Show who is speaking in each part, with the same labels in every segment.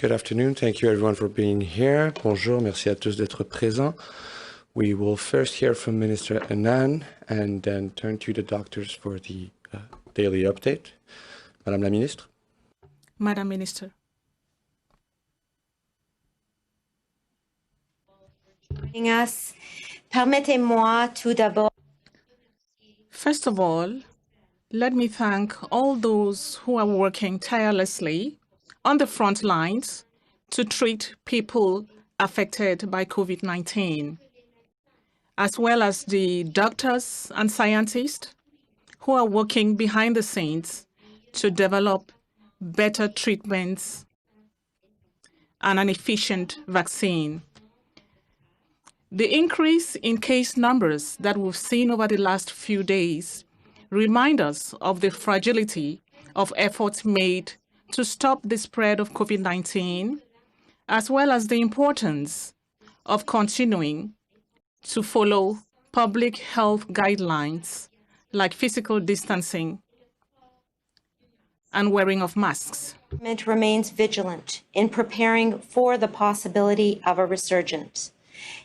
Speaker 1: Good afternoon. Thank you everyone for being here. Bonjour. Merci à tous d'être présents. We will first hear from Minister Annan and then turn to the doctors for the daily update. Madame la Ministre.
Speaker 2: Madam Minister.
Speaker 3: Joining us. Permettez-moi tout d'abord.
Speaker 2: First of all, let me thank all those who are working tirelessly on the front lines to treat people affected by COVID-19, as well as the doctors and scientists who are working behind the scenes to develop better treatments and an efficient vaccine. The increase in case numbers that we've seen over the last few days remind us of the fragility of efforts made to stop the spread of COVID-19, as well as the importance of continuing to follow public health guidelines like physical distancing and wearing of masks.
Speaker 3: Government remains vigilant in preparing for the possibility of a resurgence.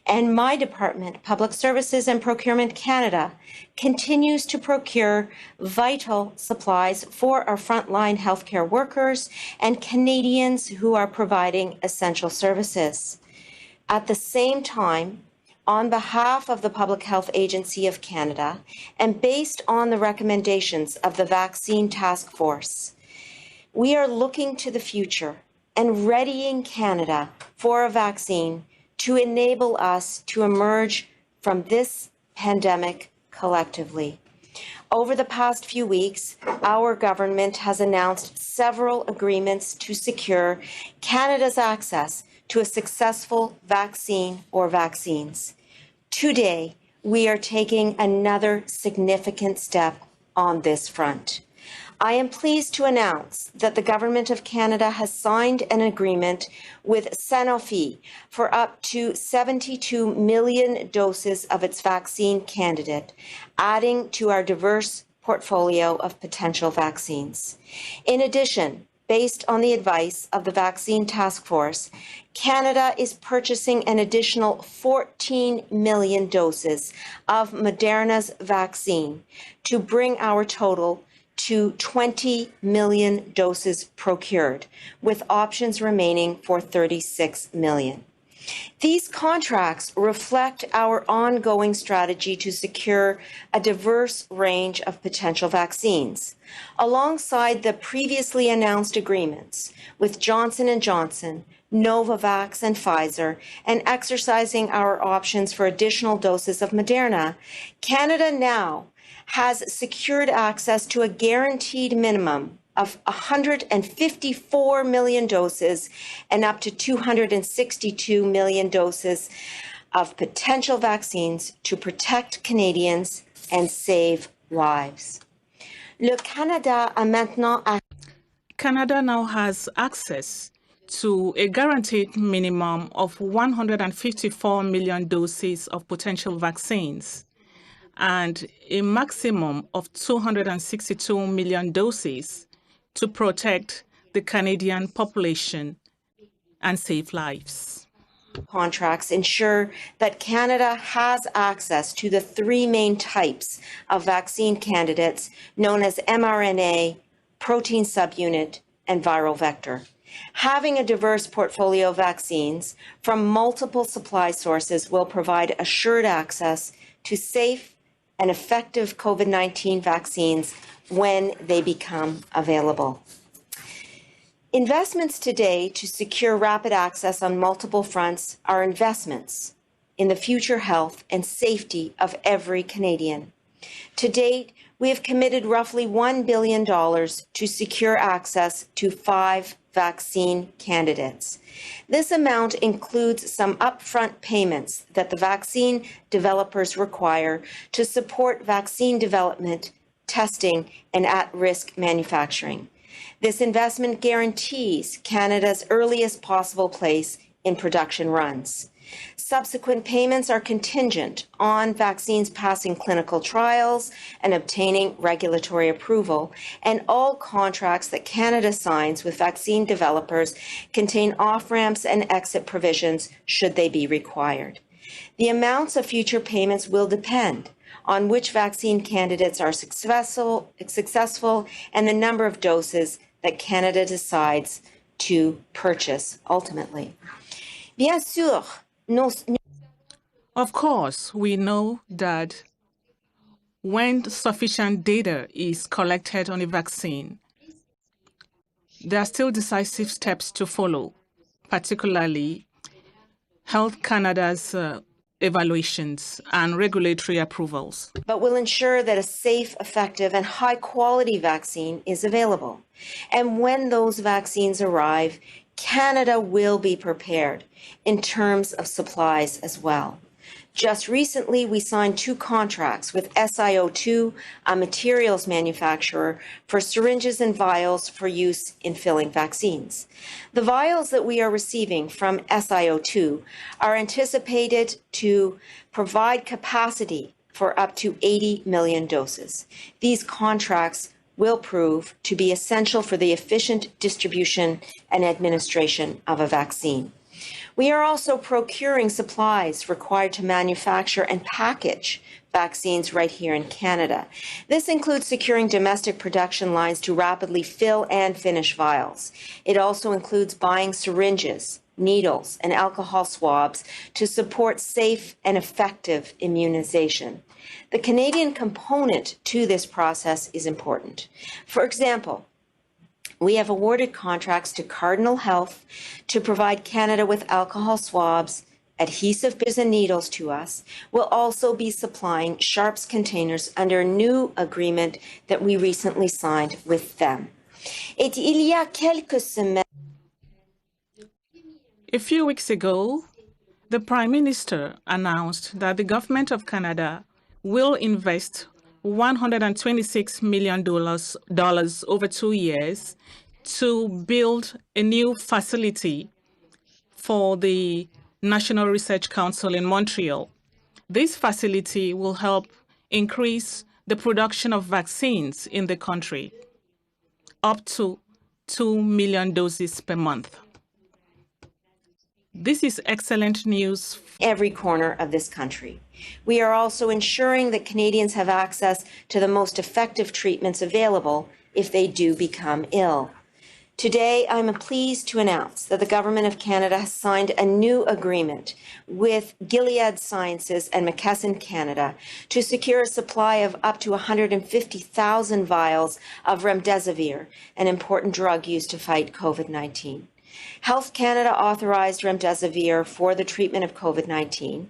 Speaker 3: And my department, Public Services and Procurement Canada, continues to procure vital supplies for our frontline healthcare workers and Canadians who are providing essential services. At the same time, on behalf of the Public Health Agency of Canada, and based on the recommendations of the Vaccine Task Force, we are looking to the future and readying Canada for a vaccine to enable us to emerge from this pandemic collectively. Over the past few weeks, our government has announced several agreements to secure Canada's access to a successful vaccine or vaccines. Today, we are taking another significant step on this front. I am pleased to announce that the Government of Canada has signed an agreement with Sanofi for up to 72 million doses of its vaccine candidate, adding to our diverse portfolio of potential vaccines. In addition, based on the advice of the Vaccine Task Force, Canada is purchasing an additional 14 million doses of Moderna's vaccine to bring our total to 20 million doses procured, with options remaining for 36 million. These contracts reflect our ongoing strategy to secure a diverse range of potential vaccines, alongside the previously announced agreements with Johnson & Johnson, Novavax and Pfizer, and exercising our options for additional doses of Moderna. Canada now has secured access to a guaranteed minimum of 154 million doses and up to 262 million doses of potential vaccines to protect Canadians and save lives.
Speaker 2: Canada now has access to a guaranteed minimum of 154 million doses of potential vaccines and a maximum of 262 million doses to protect the Canadian population and save lives.
Speaker 3: Contracts ensure that Canada has access to the three main types of vaccine candidates known as mRNA, protein subunit, and viral vector. Having a diverse portfolio of vaccines from multiple supply sources will provide assured access to safe and effective COVID-19 vaccines when they become available. Investments today to secure rapid access on multiple fronts are investments in the future health and safety of every Canadian. To date, we have committed roughly $1 billion to secure access to 5 vaccine candidates. This amount includes some upfront payments that the vaccine developers require to support vaccine development, testing, and at-risk manufacturing. This investment guarantees Canada's earliest possible place in production runs. Subsequent payments are contingent on vaccines passing clinical trials and obtaining regulatory approval, and all contracts that Canada signs with vaccine developers contain off-ramps and exit provisions should they be required. The amounts of future payments will depend on which vaccine candidates are successful and the number of doses that Canada decides to purchase ultimately. Bien sûr,
Speaker 2: Of course, we know that when sufficient data is collected on a vaccine, there are still decisive steps to follow, particularly Health Canada's evaluations and regulatory approvals.
Speaker 3: but will ensure that a safe, effective, and high-quality vaccine is available. And when those vaccines arrive, Canada will be prepared in terms of supplies as well. Just recently, we signed 2 contracts with SIO2, a materials manufacturer, for syringes and vials for use in filling vaccines. The vials that we are receiving from SIO2 are anticipated to provide capacity for up to 80 million doses. These contracts will prove to be essential for the efficient distribution and administration of a vaccine. We are also procuring supplies required to manufacture and package vaccines right here in Canada. This includes securing domestic production lines to rapidly fill and finish vials. It also includes buying syringes, needles, and alcohol swabs to support safe and effective immunization. The Canadian component to this process is important. For example, we have awarded contracts to Cardinal Health to provide Canada with alcohol swabs, adhesive bibs and needles to us. We'll also be supplying Sharps containers under a new agreement that we recently signed with them. Et il y a quelques semaines,
Speaker 2: A few weeks ago, the Prime Minister announced that the Government of Canada will invest $126 million over 2 years to build a new facility for the National Research Council in Montreal. This facility will help increase the production of vaccines in the country up to 2 million doses per month. This is excellent news.
Speaker 3: Every corner of this country. We are also ensuring that Canadians have access to the most effective treatments available if they do become ill. Today, I'm pleased to announce that the Government of Canada has signed a new agreement with Gilead Sciences and McKesson Canada to secure a supply of up to 150,000 vials of remdesivir, an important drug used to fight COVID-19. Health Canada authorized remdesivir for the treatment of COVID-19.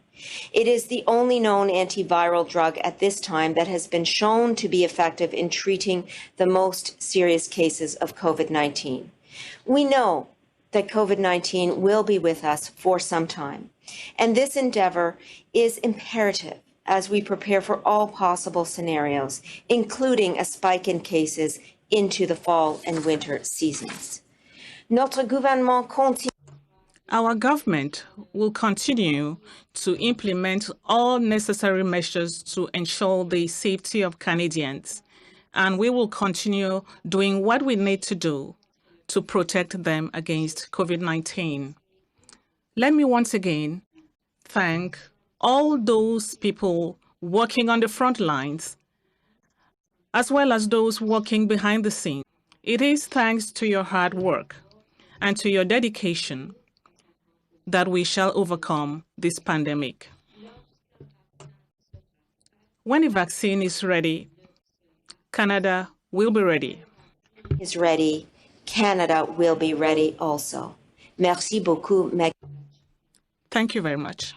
Speaker 3: It is the only known antiviral drug at this time that has been shown to be effective in treating the most serious cases of COVID-19. We know that COVID-19 will be with us for some time, and this endeavor is imperative as we prepare for all possible scenarios, including a spike in cases into the fall and winter seasons. Notre gouvernement continue.
Speaker 2: Our government will continue to implement all necessary measures to ensure the safety of Canadians, and we will continue doing what we need to do to protect them against COVID-19. Let me once again thank all those people working on the front lines, as well as those working behind the scenes. It is thanks to your hard work and to your dedication that we shall overcome this pandemic. When a vaccine is ready, Canada will be ready.
Speaker 3: Is ready. Canada will be ready also. Merci beaucoup.
Speaker 2: Thank you very much.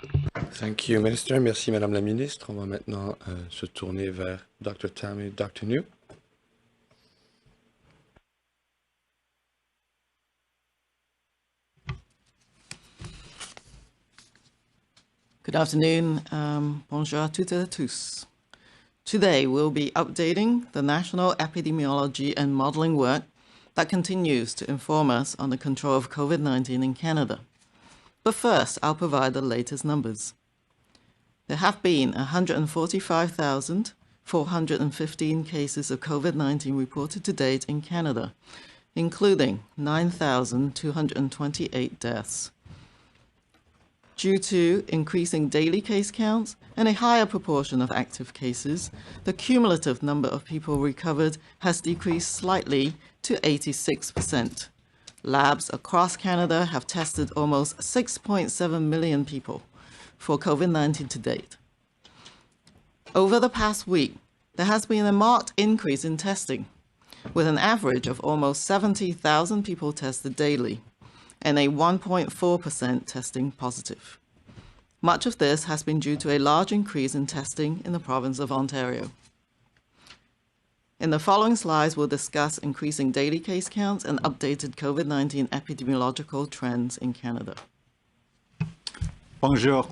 Speaker 1: Thank you, Minister. Merci, Madame la Ministre. On va maintenant se tourner vers Dr. Tam et Dr. New.
Speaker 4: Good afternoon. Bonjour à toutes et à tous. Today, we'll be updating the national epidemiology and modeling work that continues to inform us on the control of COVID-19 in Canada. But first, I'll provide the latest numbers. There have been 145,415 cases of COVID-19 reported to date in Canada, including 9,228 deaths. Due to increasing daily case counts and a higher proportion of active cases, the cumulative number of people recovered has decreased slightly to 86%. Labs across Canada have tested almost 6.7 million people for COVID-19 to date. Over the past week, there has been a marked increase in testing, with an average of almost 70,000 people tested daily and a 1.4% testing positive. Much of this has been due to a large increase in testing in the province of Ontario. In the following slides, we'll discuss increasing daily case counts and updated COVID-19 epidemiological trends in Canada.
Speaker 5: Bonjour.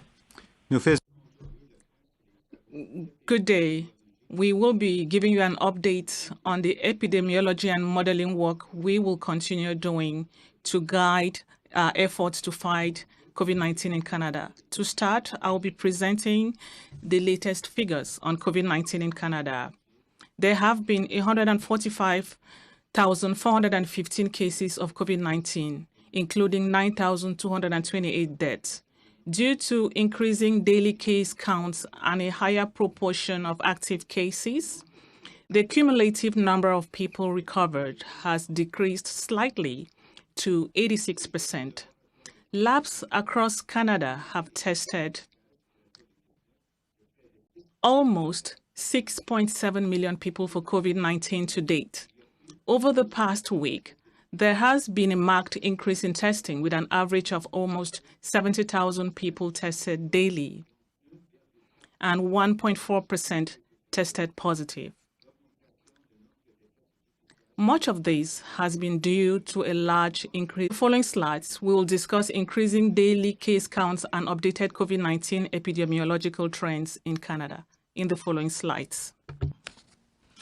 Speaker 2: Good day. We will be giving you an update on the epidemiology and modeling work we will continue doing to guide our efforts to fight COVID-19 in Canada. To start, I will be presenting the latest figures on COVID-19 in Canada. There have been 145,415 cases of COVID-19, including 9,228 deaths. Due to increasing daily case counts and a higher proportion of active cases, the cumulative number of people recovered has decreased slightly to 86%. Labs across Canada have tested almost 6.7 million people for COVID-19 to date. Over the past week, there has been a marked increase in testing, with an average of almost 70,000 people tested daily and 1.4% tested positive. Much of this has been due to a large increase. In the following slides, we will discuss increasing daily case counts and updated COVID-19 epidemiological trends in Canada in the following slides.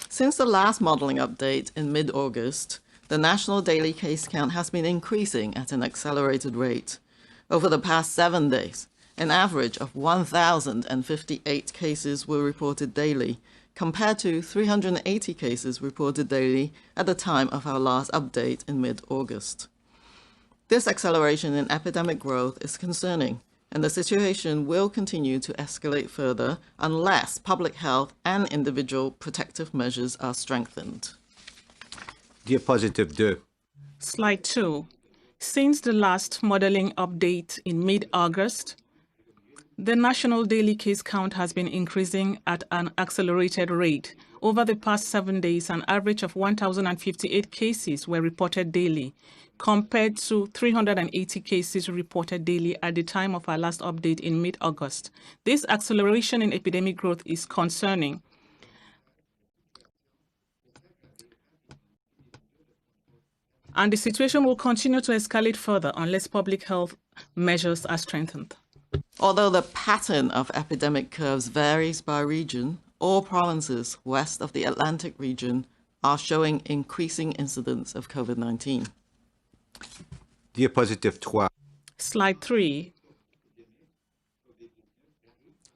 Speaker 4: Since the last modeling update in mid-August, the national daily case count has been increasing at an accelerated rate. Over the past 7 days, an average of 1,058 cases were reported daily, compared to 380 cases reported daily at the time of our last update in mid-August. This acceleration in epidemic growth is concerning, and the situation will continue to escalate further unless public health and individual protective measures are strengthened.
Speaker 5: Diapositive 2.
Speaker 2: Slide 2. Since the last modeling update in mid-August, the national daily case count has been increasing at an accelerated rate. Over the past 7 days, an average of 1,058 cases were reported daily, compared to 380 cases reported daily at the time of our last update in mid-August. This acceleration in epidemic growth is concerning. And the situation will continue to escalate further unless public health measures are strengthened.
Speaker 4: Although the pattern of epidemic curves varies by region, all provinces west of the Atlantic region are showing increasing incidence of COVID-19.
Speaker 5: Diapositive 3.
Speaker 2: Slide 3.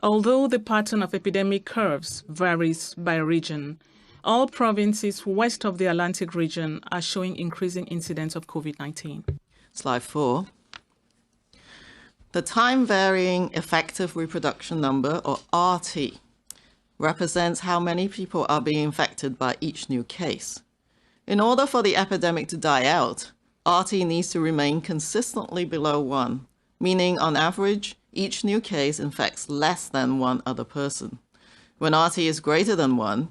Speaker 2: Although the pattern of epidemic curves varies by region, all provinces west of the Atlantic region are showing increasing incidence of COVID-19.
Speaker 4: Slide 4. The time-varying effective reproduction number, or RT, represents how many people are being infected by each new case. In order for the epidemic to die out, RT needs to remain consistently below 1, meaning on average, each new case infects less than one other person. When RT is greater than 1,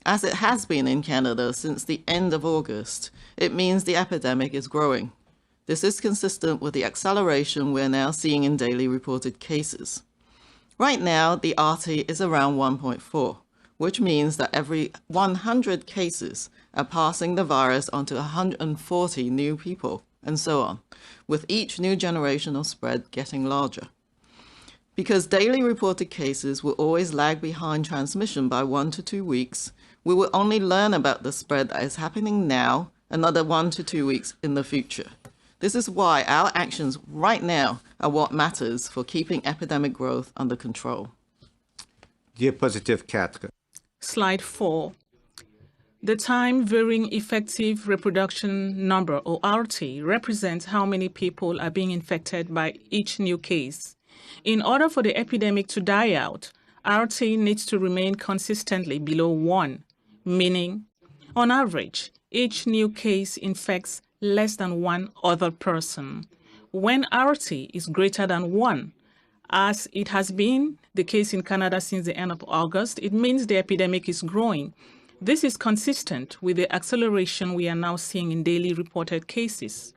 Speaker 4: as it has been in Canada since the end of August, it means the epidemic is growing. This is consistent with the acceleration we're now seeing in daily reported cases. Right now, the RT is around 1.4, which means that every 100 cases are passing the virus onto 140 new people, and so on, with each new generation of spread getting larger. Because daily reported cases will always lag behind transmission by 1 to 2 weeks, we will only learn about the spread that is happening now another 1 to 2 weeks in the future. This is why our actions right now are what matters for keeping epidemic growth under control.
Speaker 5: Diapositive 4.
Speaker 2: Slide 4. The time varying effective reproduction number, or RT, represents how many people are being infected by each new case. In order for the epidemic to die out, RT needs to remain consistently below 1, meaning, on average, each new case infects less than one other person. When RT is greater than 1, as it has been the case in Canada since the end of August, it means the epidemic is growing. This is consistent with the acceleration we are now seeing in daily reported cases.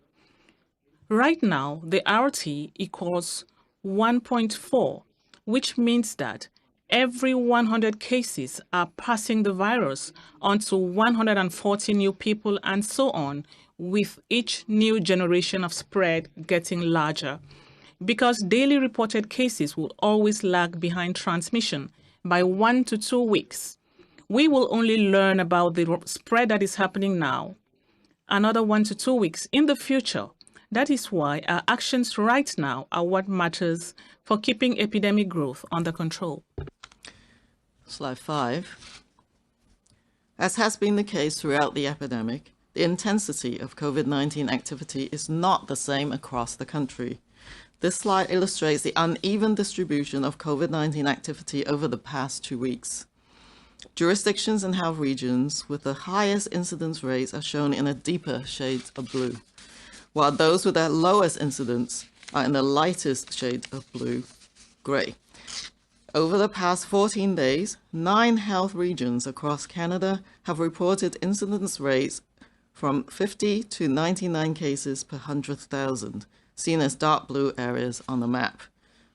Speaker 2: Right now, the RT equals 1.4, which means that every 100 cases are passing the virus onto 140 new people and so on, with each new generation of spread getting larger. Because daily reported cases will always lag behind transmission by 1 to 2 weeks, we will only learn about the spread that is happening now another 1 to 2 weeks in the future. That is why our actions right now are what matters for keeping epidemic growth under control.
Speaker 4: Slide 5. As has been the case throughout the epidemic, the intensity of COVID-19 activity is not the same across the country. This slide illustrates the uneven distribution of COVID-19 activity over the past 2 weeks. Jurisdictions and health regions with the highest incidence rates are shown in a deeper shade of blue, while those with the lowest incidence are in the lightest shade of blue-gray. Over the past 14 days, 9 health regions across Canada have reported incidence rates from 50 to 99 cases per 100,000, seen as dark blue areas on the map.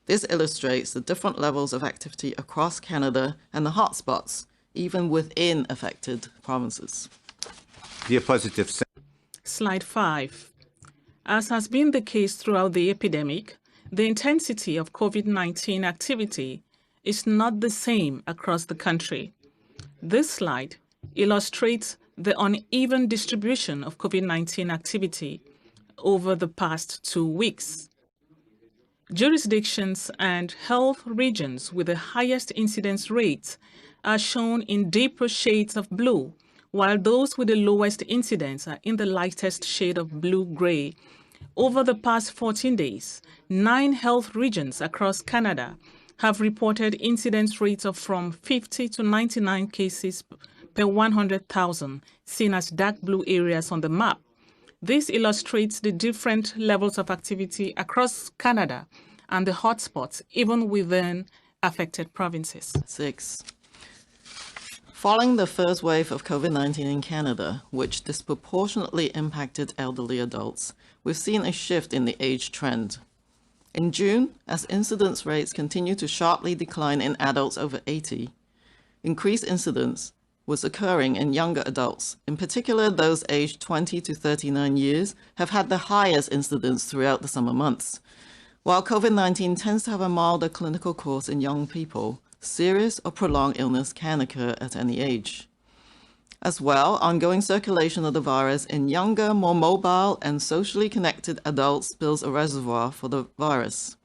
Speaker 4: This illustrates the different levels of activity across Canada and the hotspots, even within affected provinces.
Speaker 5: Diapositive 6.
Speaker 2: Slide 5. As has been the case throughout the epidemic, the intensity of COVID-19 activity is not the same across the country. This slide illustrates the uneven distribution of COVID-19 activity over the past 2 weeks. Jurisdictions and health regions with the highest incidence rates are shown in deeper shades of blue, while those with the lowest incidence are in the lightest shade of blue-gray. Over the past 14 days, 9 health regions across Canada have reported incidence rates of from 50 to 99 cases per 100,000, seen as dark blue areas on the map. This illustrates the different levels of activity across Canada and the hotspots, even within affected provinces.
Speaker 4: 6. Following the first wave of COVID-19 in Canada, which disproportionately impacted elderly adults, we've seen a shift in the age trend. In June, as incidence rates continue to sharply decline in adults over 80, increased incidence was occurring in younger adults. In particular, those aged 20 to 39 years have had the highest incidence throughout the summer months. While COVID-19 tends to have a milder clinical course in young people, serious or prolonged illness can occur at any age. As well, ongoing circulation of the virus in younger, more mobile and socially connected adults builds a reservoir for the virus,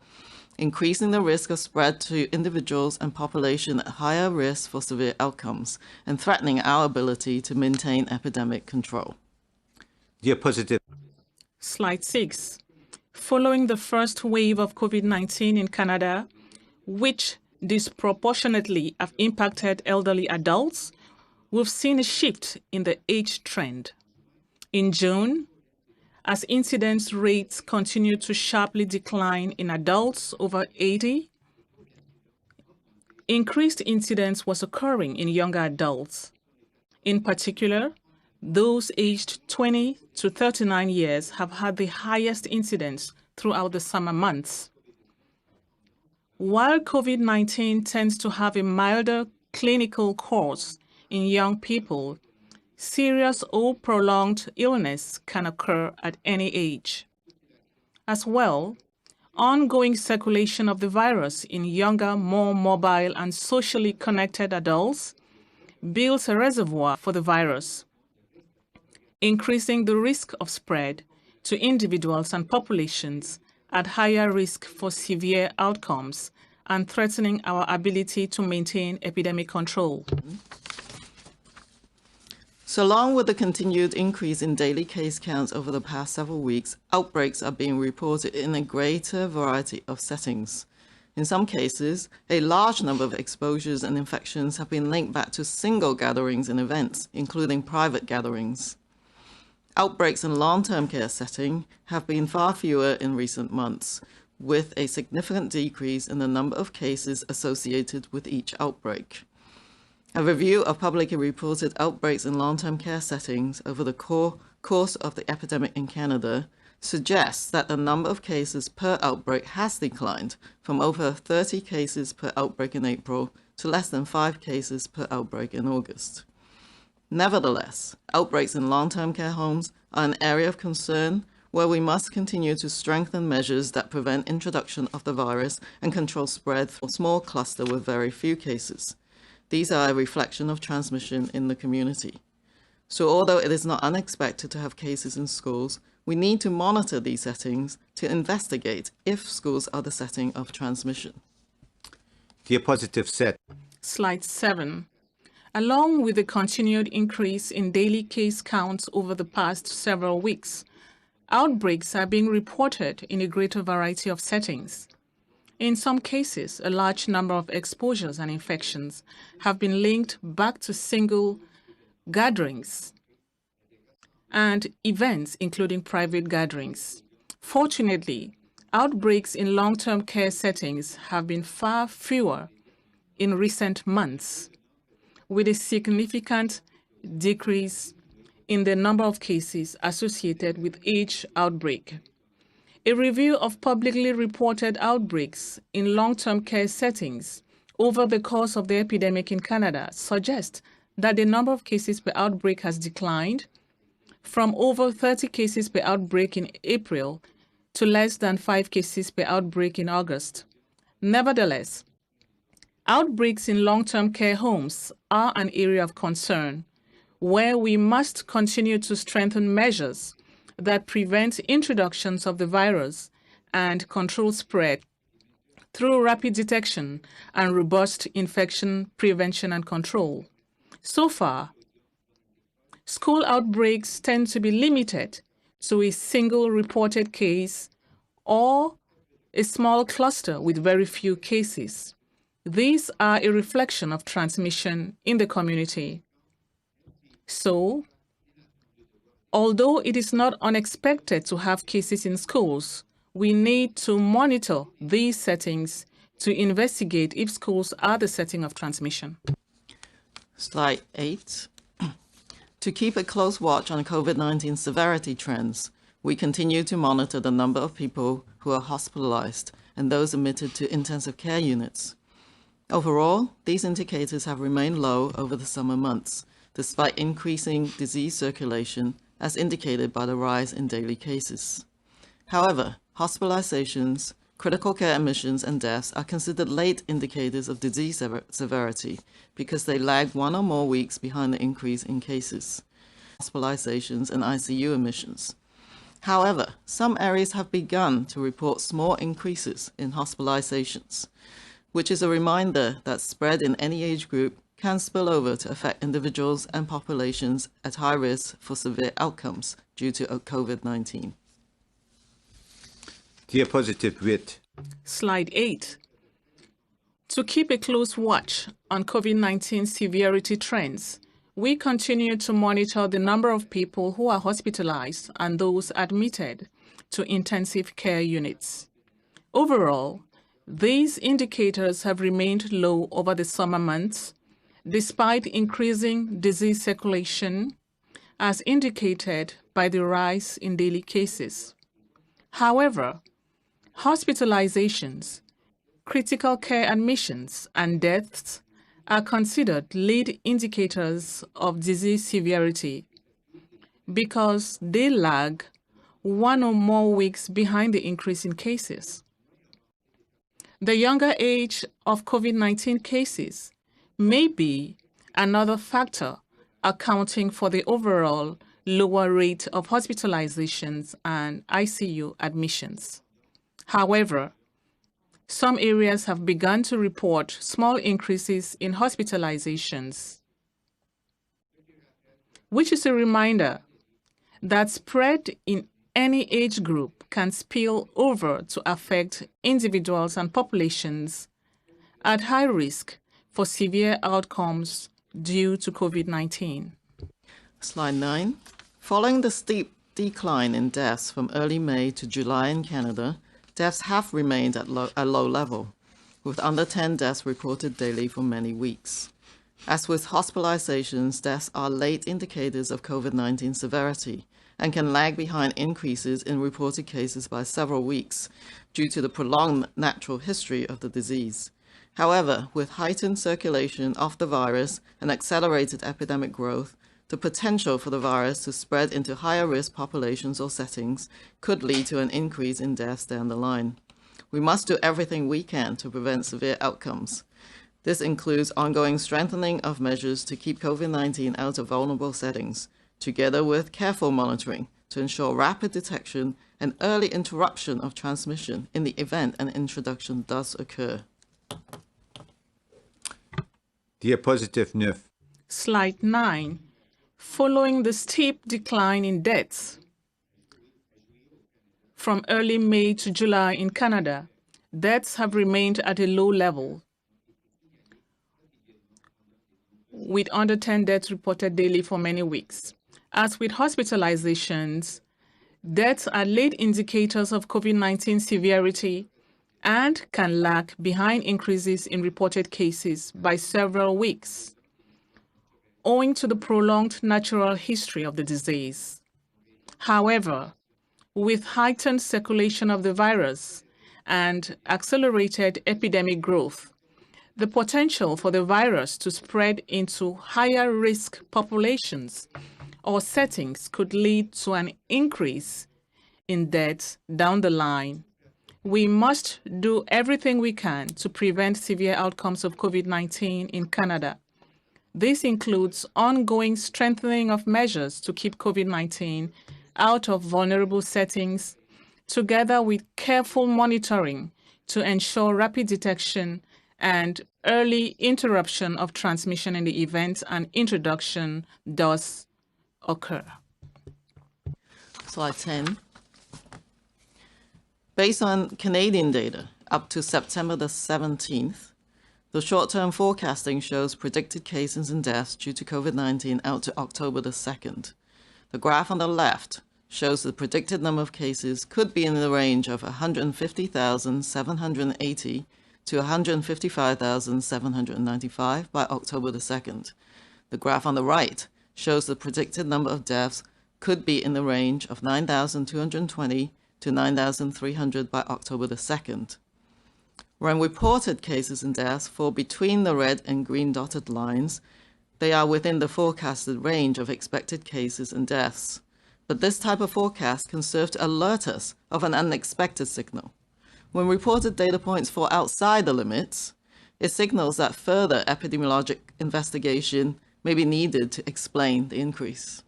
Speaker 4: increasing the risk of spread to individuals and population at higher risk for severe outcomes and threatening our ability to maintain epidemic control.
Speaker 5: Diapositive.
Speaker 2: Slide 6. Following the first wave of COVID-19 in Canada, which disproportionately have impacted elderly adults, we've seen a shift in the age trend. In June, as incidence rates continue to sharply decline in adults over 80, increased incidence was occurring in younger adults. In particular, those aged 20 to 39 years have had the highest incidence throughout the summer months. While COVID-19 tends to have a milder clinical course in young people, serious or prolonged illness can occur at any age. As well, ongoing circulation of the virus in younger, more mobile and socially connected adults builds a reservoir for the virus, increasing the risk of spread to individuals and populations at higher risk for severe outcomes and threatening our ability to maintain epidemic control.
Speaker 4: So along with the continued increase in daily case counts over the past several weeks, outbreaks are being reported in a greater variety of settings. In some cases, a large number of exposures and infections have been linked back to single gatherings and events, including private gatherings. Outbreaks in long-term care setting have been far fewer in recent months, with a significant decrease in the number of cases associated with each outbreak. A review of publicly reported outbreaks in long-term care settings over the course of the epidemic in Canada suggests that the number of cases per outbreak has declined from over 30 cases per outbreak in April to less than 5 cases per outbreak in August. Nevertheless, outbreaks in long-term care homes are an area of concern where we must continue to strengthen measures that prevent introduction of the virus and control spread for a small cluster with very few cases. These are a reflection of transmission in the community. So although it is not unexpected to have cases in schools, we need to monitor these settings to investigate if schools are the setting of transmission.
Speaker 5: Diapositive set.
Speaker 2: Slide 7. Along with the continued increase in daily case counts over the past several weeks, outbreaks are being reported in a greater variety of settings. In some cases, a large number of exposures and infections have been linked back to single gatherings and events, including private gatherings. Fortunately, outbreaks in long-term care settings have been far fewer in recent months, with a significant decrease in the number of cases associated with each outbreak. A review of publicly reported outbreaks in long-term care settings over the course of the epidemic in Canada suggests that the number of cases per outbreak has declined from over 30 cases per outbreak in April to less than 5 cases per outbreak in August. Nevertheless, outbreaks in long-term care homes are an area of concern where we must continue to strengthen measures that prevent introductions of the virus and control spread through rapid detection and robust infection prevention and control. So far, school outbreaks tend to be limited to a single reported case or a small cluster with very few cases. These are a reflection of transmission in the community. So, although it is not unexpected to have cases in schools, we need to monitor these settings to investigate if schools are the setting of transmission.
Speaker 4: Slide 8. To keep a close watch on COVID-19 severity trends, we continue to monitor the number of people who are hospitalized and those admitted to intensive care units. Overall, these indicators have remained low over the summer months, despite increasing disease circulation as indicated by the rise in daily cases. However, hospitalizations, critical care admissions, and deaths are considered late indicators of disease severity because they lag 1 or more weeks behind the increase in cases, hospitalizations, and ICU admissions. However, some areas have begun to report small increases in hospitalizations, which is a reminder that spread in any age group can spill over to affect individuals and populations at high risk for severe outcomes due to COVID-19.
Speaker 5: Diapositive 8.
Speaker 2: Slide 8. To keep a close watch on COVID-19 severity trends, we continue to monitor the number of people who are hospitalized and those admitted to intensive care units. Overall, these indicators have remained low over the summer months, despite increasing disease circulation, as indicated by the rise in daily cases. However, hospitalizations, critical care admissions, and deaths are considered lead indicators of disease severity because they lag 1 or more weeks behind the increase in cases. The younger age of COVID-19 cases may be another factor accounting for the overall lower rate of hospitalizations and ICU admissions. However, some areas have begun to report small increases in hospitalizations, which is a reminder that spread in any age group can spill over to affect individuals and populations at high risk for severe outcomes due to COVID-19.
Speaker 4: Slide 9. Following the steep decline in deaths from early May to July in Canada, deaths have remained at a low level, with under 10 deaths reported daily for many weeks. As with hospitalizations, deaths are late indicators of COVID-19 severity and can lag behind increases in reported cases by several weeks due to the prolonged natural history of the disease. However, with heightened circulation of the virus and accelerated epidemic growth, the potential for the virus to spread into higher risk populations or settings could lead to an increase in deaths down the line. We must do everything we can to prevent severe outcomes. This includes ongoing strengthening of measures to keep COVID-19 out of vulnerable settings, together with careful monitoring to ensure rapid detection and early interruption of transmission in the event an introduction does occur.
Speaker 5: Diapositive 9.
Speaker 2: Slide 9. Following the steep decline in deaths from early May to July in Canada, deaths have remained at a low level, with under 10 deaths reported daily for many weeks. As with hospitalizations, deaths are late indicators of COVID-19 severity and can lag behind increases in reported cases by several weeks, owing to the prolonged natural history of the disease. However, with heightened circulation of the virus and accelerated epidemic growth, the potential for the virus to spread into higher risk populations or settings could lead to an increase in deaths down the line. We must do everything we can to prevent severe outcomes of COVID-19 in Canada. This includes ongoing strengthening of measures to keep COVID-19 out of vulnerable settings, together with careful monitoring to ensure rapid detection and early interruption of transmission in the event an introduction does occur.
Speaker 4: Slide 10. Based on Canadian data up to September the 17th, the short-term forecasting shows predicted cases and deaths due to COVID-19 out to October the 2nd. The graph on the left shows the predicted number of cases could be in the range of 150,780 to 155,795 by October the 2nd. The graph on the right shows the predicted number of deaths could be in the range of 9,220 to 9,300 by October the 2nd. When reported cases and deaths fall between the red and green dotted lines, they are within the forecasted range of expected cases and deaths. But this type of forecast can serve to alert us of an unexpected signal. When reported data points fall outside the limits, it signals that further epidemiologic investigation may be needed to explain the increase.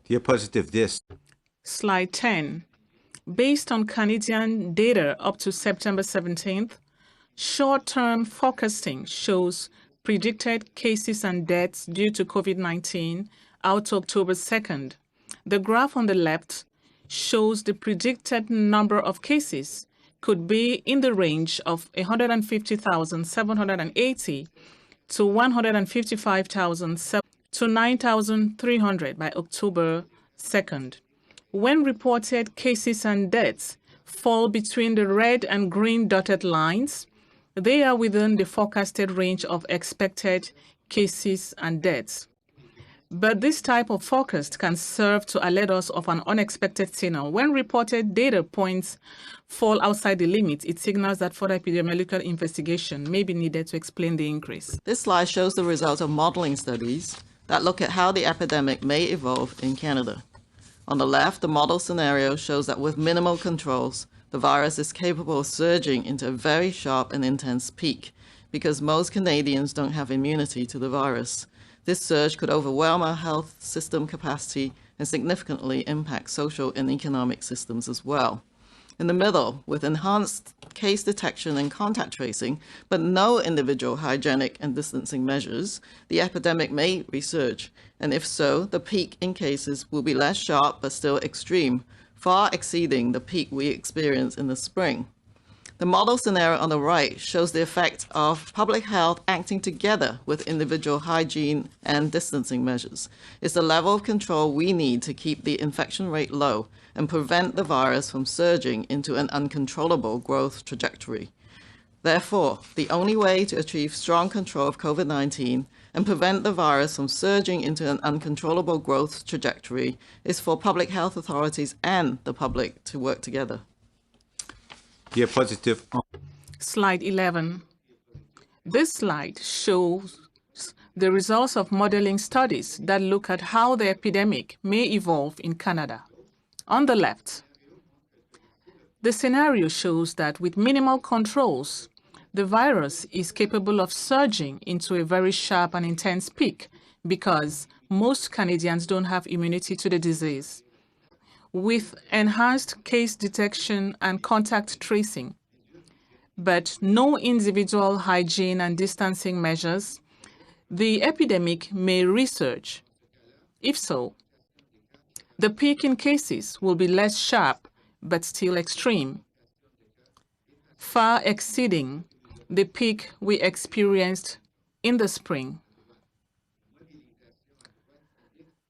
Speaker 5: Diapositive 10.
Speaker 2: Slide 10. Based on Canadian data up to September 17th, short-term forecasting shows predicted cases and deaths due to COVID-19 out to October 2nd. The graph on the left shows the predicted number of cases could be in the range of 150,780 to 155,000 to 9,300 by October 2nd. When reported cases and deaths fall between the red and green dotted lines, they are within the forecasted range of expected cases and deaths. But this type of forecast can serve to alert us of an unexpected signal. When reported data points fall outside the limit, it signals that further epidemiological investigation may be needed to explain the increase.
Speaker 4: This slide shows the results of modeling studies that look at how the epidemic may evolve in Canada. On the left, the model scenario shows that with minimal controls, the virus is capable of surging into a very sharp and intense peak because most Canadians don't have immunity to the virus. This surge could overwhelm our health system capacity and significantly impact social and economic systems as well. In the middle, with enhanced case detection and contact tracing, but no individual hygienic and distancing measures, the epidemic may resurge. And if so, the peak in cases will be less sharp but still extreme, far exceeding the peak we experienced in the spring. The model scenario on the right shows the effect of public health acting together with individual hygiene and distancing measures. It's the level of control we need to keep the infection rate low and prevent the virus from surging into an uncontrollable growth trajectory. Therefore, the only way to achieve strong control of COVID-19 and prevent the virus from surging into an uncontrollable growth trajectory is for public health authorities and the public to work together.
Speaker 5: Diapositive on.
Speaker 2: Slide 11. This slide shows the results of modeling studies that look at how the epidemic may evolve in Canada. On the left, the scenario shows that with minimal controls, the virus is capable of surging into a very sharp and intense peak because most Canadians don't have immunity to the disease. With enhanced case detection and contact tracing, but no individual hygiene and distancing measures, the epidemic may resurge. If so, the peak in cases will be less sharp but still extreme, far exceeding the peak we experienced in the spring.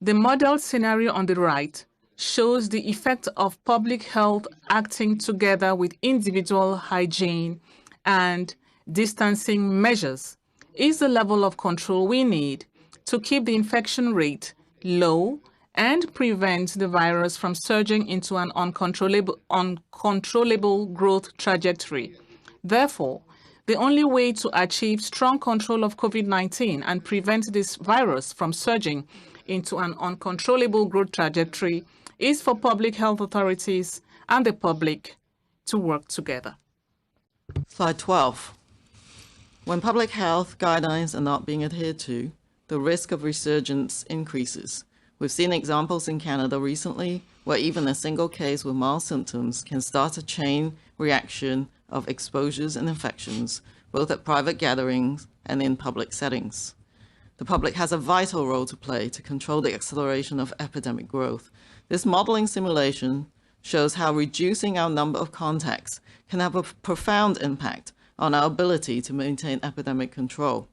Speaker 2: The model scenario on the right shows the effect of public health acting together with individual hygiene and distancing measures is the level of control we need to keep the infection rate low and prevent the virus from surging into an uncontrollable growth trajectory. Therefore, the only way to achieve strong control of COVID-19 and prevent this virus from surging into an uncontrollable growth trajectory is for public health authorities and the public to work together.
Speaker 4: Slide 12. When public health guidelines are not being adhered to, the risk of resurgence increases. We've seen examples in Canada recently where even a single case with mild symptoms can start a chain reaction of exposures and infections, both at private gatherings and in public settings. The public has a vital role to play to control the acceleration of epidemic growth. This modeling simulation shows how reducing our number of contacts can have a profound impact on our ability to maintain epidemic control.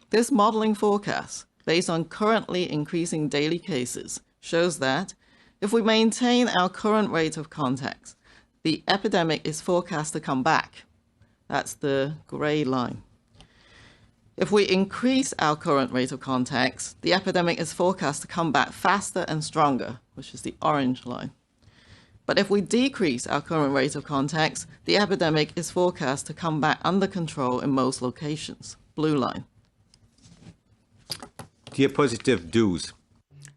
Speaker 4: This modeling forecast, based on currently increasing daily cases, shows that if we maintain our current rate of contacts, the epidemic is forecast to come back. That's the gray line. If we increase our current rate of contacts, the epidemic is forecast to come back faster and stronger, which is the orange line. But if we decrease our current rate of contacts, the epidemic is forecast to come back under control in most locations, blue line.
Speaker 5: Diapositive 12.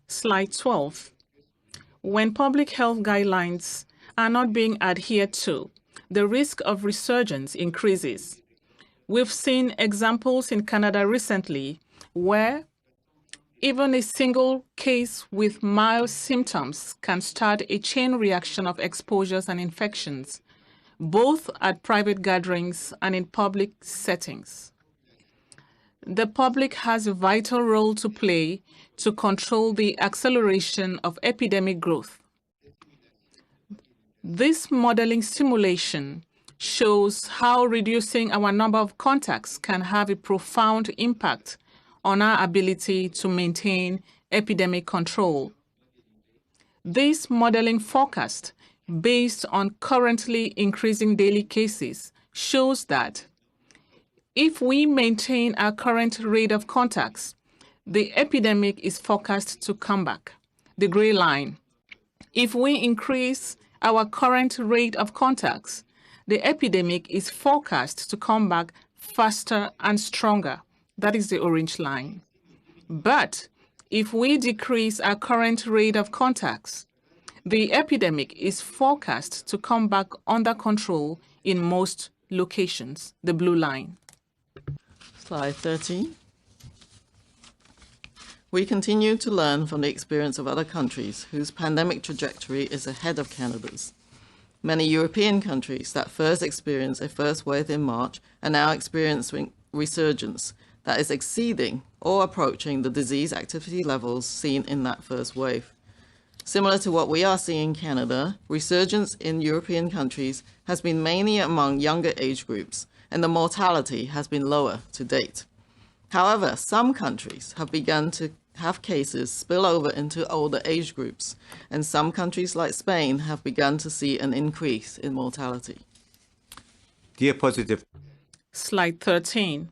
Speaker 2: Slide 12. When public health guidelines are not being adhered to, the risk of resurgence increases. We've seen examples in Canada recently where even a single case with mild symptoms can start a chain reaction of exposures and infections, both at private gatherings and in public settings. The public has a vital role to play to control the acceleration of epidemic growth. This modeling simulation shows how reducing our number of contacts can have a profound impact on our ability to maintain epidemic control. This modeling forecast, based on currently increasing daily cases, shows that if we maintain our current rate of contacts, the epidemic is forecast to come back, the gray line. If we increase our current rate of contacts, the epidemic is forecast to come back faster and stronger. That is the orange line. But if we decrease our current rate of contacts, the epidemic is forecast to come back under control in most locations, the blue line.
Speaker 4: Slide 13. We continue to learn from the experience of other countries whose pandemic trajectory is ahead of Canada's. Many European countries that first experienced a first wave in March are now experiencing resurgence that is exceeding or approaching the disease activity levels seen in that first wave. Similar to what we are seeing in Canada, resurgence in European countries has been mainly among younger age groups, and the mortality has been lower to date. However, some countries have begun to have cases spill over into older age groups, and some countries like Spain have begun to see an increase in mortality.
Speaker 5: Dear Positive.
Speaker 2: Slide 13.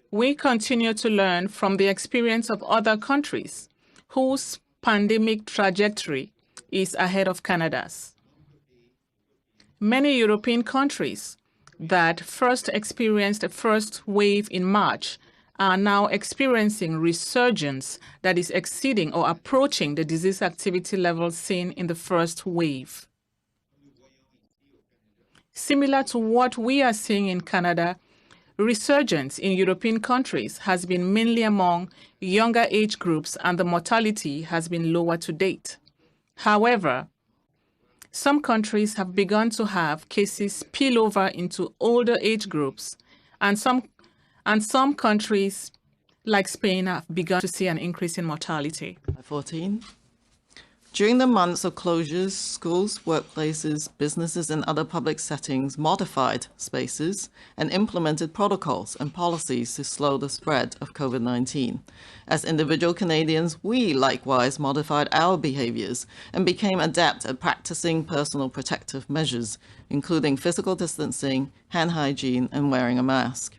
Speaker 2: We continue to learn from the experience of other countries whose pandemic trajectory is ahead of Canada's. Many European countries that first experienced a first wave in March are now experiencing resurgence that is exceeding or approaching the disease activity levels seen in the first wave. Similar to what we are seeing in Canada, resurgence in European countries has been mainly among younger age groups, and the mortality has been lower to date. However, some countries have begun to have cases spill over into older age groups, and some countries, like Spain, have begun to see an increase in mortality.
Speaker 4: 14. During the months of closures, schools, workplaces, businesses, and other public settings modified spaces and implemented protocols and policies to slow the spread of COVID-19. As individual Canadians, we likewise modified our behaviors and became adept at practicing personal protective measures, including physical distancing, hand hygiene, and wearing a mask.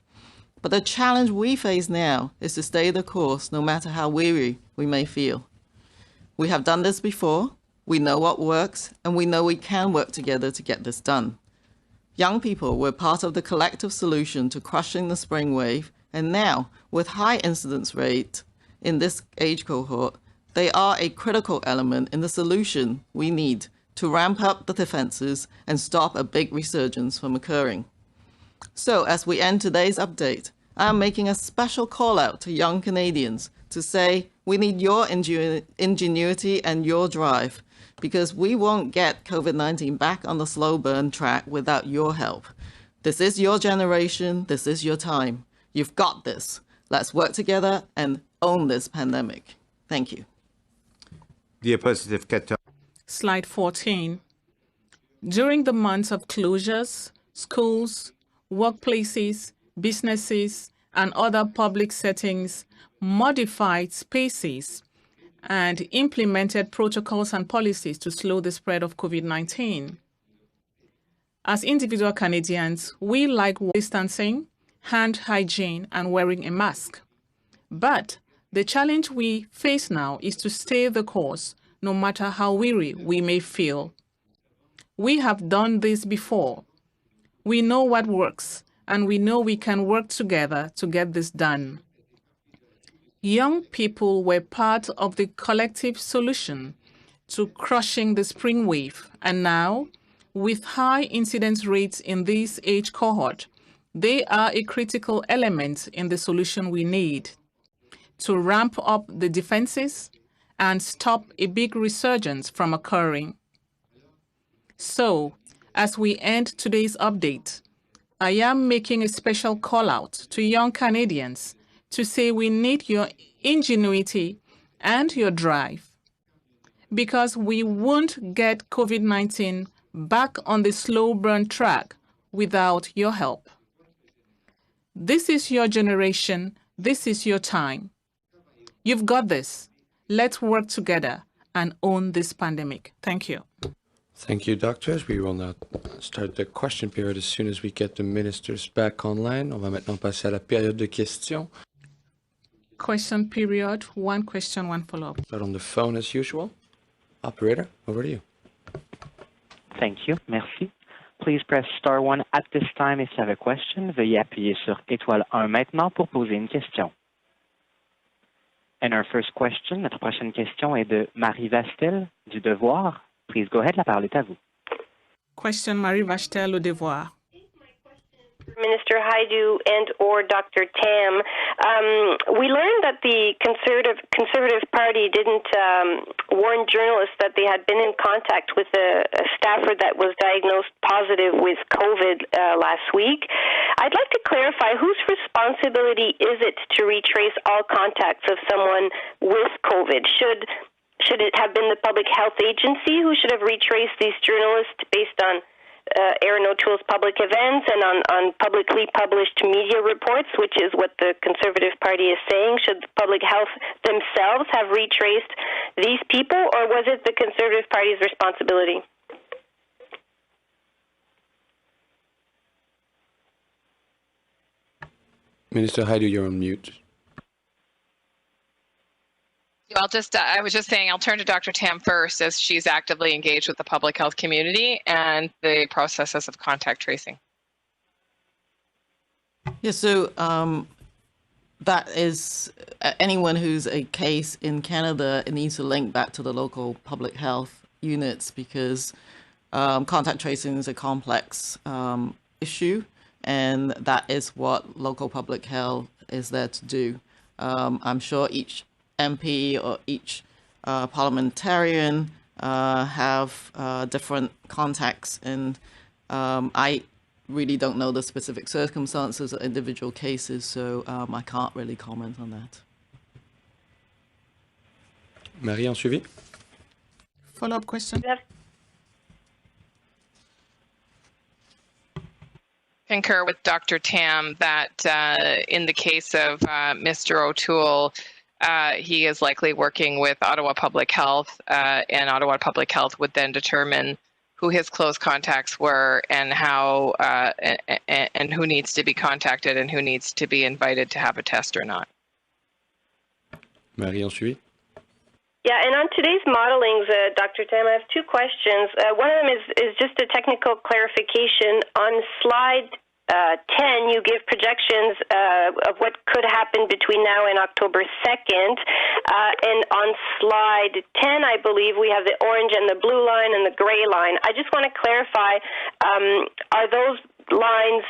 Speaker 4: But the challenge we face now is to stay the course no matter how weary we may feel. We have done this before, we know what works, and we know we can work together to get this done. Young people were part of the collective solution to crushing the spring wave, and now, with high incidence rate in this age cohort, they are a critical element in the solution we need to ramp up the defenses and stop a big resurgence from occurring. So, as we end today's update, I am making a special call out to young Canadians to say we need your ingenuity and your drive, because we won't get COVID-19 back on the slow burn track without your help. This is your generation. This is your time. You've got this. Let's work together and own this pandemic. Thank you.
Speaker 5: Dear Positive 14.
Speaker 2: Slide 14. During the months of closures, schools, workplaces, businesses, and other public settings modified spaces and implemented protocols and policies to slow the spread of COVID-19. As individual Canadians, we like distancing, hand hygiene, and wearing a mask. But the challenge we face now is to stay the course, no matter how weary we may feel. We have done this before. We know what works, and we know we can work together to get this done. Young people were part of the collective solution to crushing the spring wave, and now, with high incidence rates in this age cohort, they are a critical element in the solution we need to ramp up the defenses and stop a big resurgence from occurring. So, as we end today's update, I am making a special call out to young Canadians to say we need your ingenuity and your drive, because we won't get COVID-19 back on the slow burn track without your help. This is your generation. This is your time. You've got this. Let's work together and own this pandemic. Thank you.
Speaker 1: Thank you, doctors. We will now start the question period as soon as we get the ministers back online. On va maintenant passer à la période de questions.
Speaker 2: Question period, one question, one follow-up.
Speaker 1: Start on the phone as usual. Operator, over to you.
Speaker 6: Thank you. Merci. Please press star 1 at this time if you have a question. Veuillez appuyer sur étoile 1 maintenant pour poser une question. And our first question, notre prochaine question est de Marie Vastel du Devoir. Please go ahead, la parole est à vous.
Speaker 2: Question Marie Vastel au Devoir.
Speaker 7: Minister Haidu and or Dr. Tam. We learned that the Conservative Party didn't warn journalists that they had been in contact with a staffer that was diagnosed positive with COVID last week. I'd like to clarify, whose responsibility is it to retrace all contacts of someone with COVID? Should it have been the Public Health Agency who should have retraced these journalists based on Aaron O'Toole's public events and on publicly published media reports, which is what the Conservative Party is saying? Should the Public Health themselves have retraced these people, or was it the Conservative Party's responsibility?
Speaker 1: Minister Haidu, you're on mute.
Speaker 8: I was just saying I'll turn to Dr. Tam first, as she's actively engaged with the public health community and the processes of contact tracing.
Speaker 4: Yeah, so that is anyone who's a case in Canada, it needs to link back to the local public health units, because contact tracing is a complex issue, and that is what local public health is there to do. I'm sure each MP or each parliamentarian have different contacts, and I really don't know the specific circumstances of individual cases, so I can't really comment on that.
Speaker 1: Marie, en suivi?
Speaker 2: Follow-up question?
Speaker 8: Concur with Dr. Tam that in the case of Mr. O'Toole, he is likely working with Ottawa Public Health, and Ottawa Public Health would then determine who his close contacts were and how and who needs to be contacted and who needs to be invited to have a test or not.
Speaker 1: Marie, en suivi?
Speaker 7: Yeah, and on today's modelings, Dr. Tam, I have two questions. One of them is just a technical clarification. On slide 10, you give projections of what could happen between now and October 2nd. And on slide 10, I believe, we have the orange and the blue line and the gray line. I just want to clarify, are those lines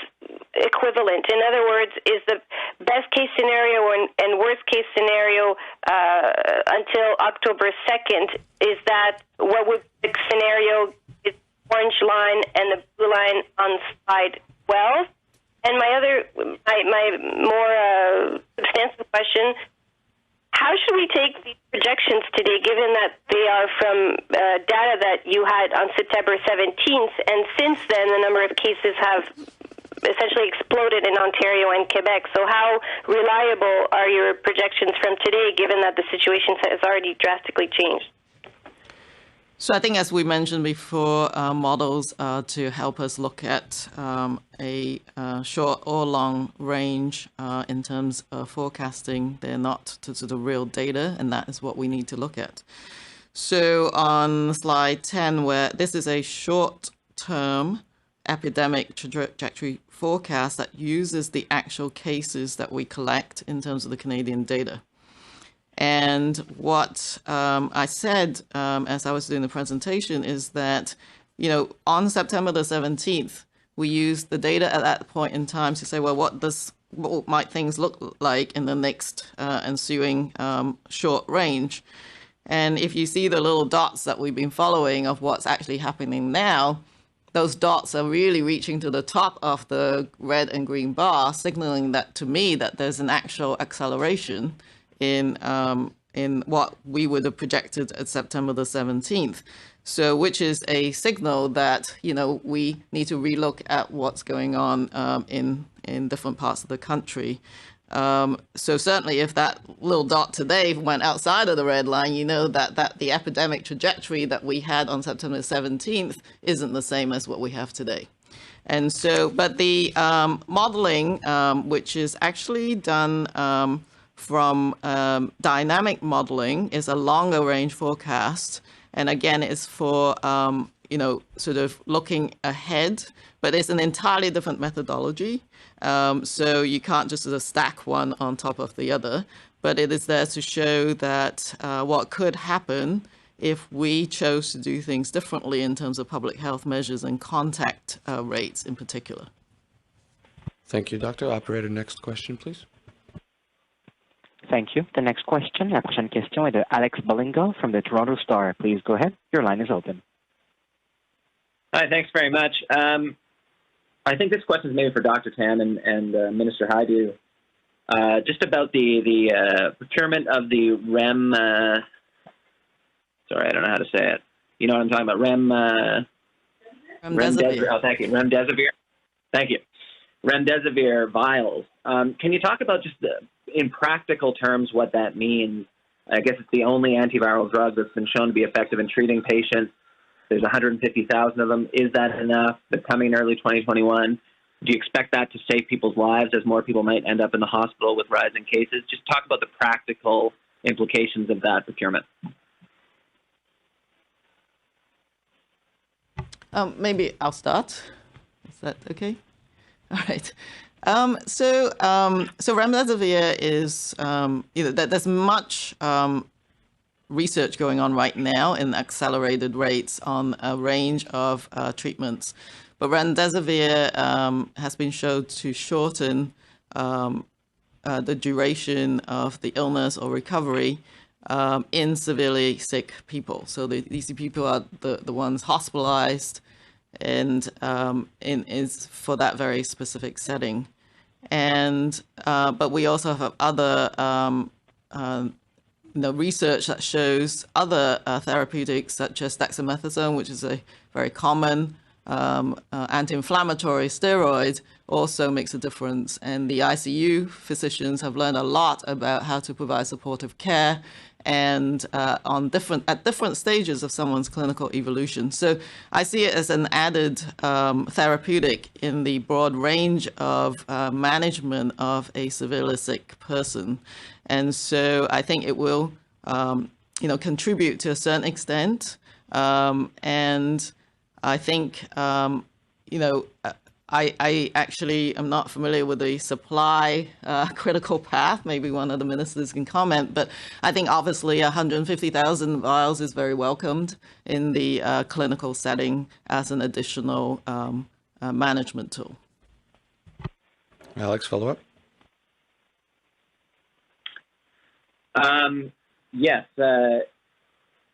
Speaker 7: equivalent? In other words, is the best case scenario and worst case scenario until October 2nd, is that what would the scenario is the orange line and the blue line on slide 12? And my more substantive question, how should we take these projections today, given that they are from data that you had on September 17th, and since then the number of cases have essentially exploded in Ontario and Quebec? So how reliable are your projections from today, given that the situation has already drastically changed?
Speaker 4: So I think, as we mentioned before, models are to help us look at a short or long range in terms of forecasting. They're not to the real data, and that is what we need to look at. So on slide 10, where this is a short-term epidemic trajectory forecast that uses the actual cases that we collect in terms of the Canadian data. And what I said as I was doing the presentation is that, you know, on September the 17th, we used the data at that point in time to say, well, what might things look like in the next ensuing short range? And if you see the little dots that we've been following of what's actually happening now, those dots are really reaching to the top of the red and green bar, signaling that to me that there's an actual acceleration in what we would have projected at September the 17th. So, which is a signal that, you know, we need to relook at what's going on in different parts of the country. So certainly if that little dot today went outside of the red line, you know that the epidemic trajectory that we had on September 17th isn't the same as what we have today. And so, but the modeling, which is actually done from dynamic modeling, is a longer range forecast. And again, it's for, you know, sort of looking ahead, but it's an entirely different methodology. So you can't just sort of stack one on top of the other, but it is there to show that what could happen if we chose to do things differently in terms of public health measures and contact rates in particular.
Speaker 1: Thank you, Doctor. Operator, next question, please.
Speaker 6: Thank you. The next question, la prochaine question est de Alex Bollingo from the Toronto Star. Please go ahead. Your line is open.
Speaker 9: Hi, thanks very much. I think this question is maybe for Dr. Tam and Minister Hajdu. Just about the procurement of the REM. Sorry, I don't know how to say it. You know what I'm talking about? Remdesivir. Oh, thank you. Remdesivir. Thank you. Remdesivir vials. Can you talk about just in practical terms what that means? I guess it's the only antiviral drug that's been shown to be effective in treating patients. There's 150,000 of them. Is that enough? But coming early 2021, do you expect that to save people's lives as more people might end up in the hospital with rising cases? Just talk about the practical implications of that procurement.
Speaker 4: Maybe I'll start. Is that okay? All right. So remdesivir is, there's much research going on right now in accelerated rates on a range of treatments. But remdesivir has been shown to shorten the duration of the illness or recovery in severely sick people. So these people are the ones hospitalized and is for that very specific setting. And but we also have other research that shows other therapeutics such as dexamethasone, which is a very common anti-inflammatory steroid, also makes a difference. And the ICU physicians have learned a lot about how to provide supportive care and at different stages of someone's clinical evolution. So I see it as an added therapeutic in the broad range of management of a severely sick person. And so I think it will, contribute to a certain extent. And I think, I actually am not familiar with the supply critical path. Maybe one of the ministers can comment, but I think obviously 150,000 vials is very welcomed in the clinical setting as an additional management tool.
Speaker 1: Alex, follow up?
Speaker 9: Yes.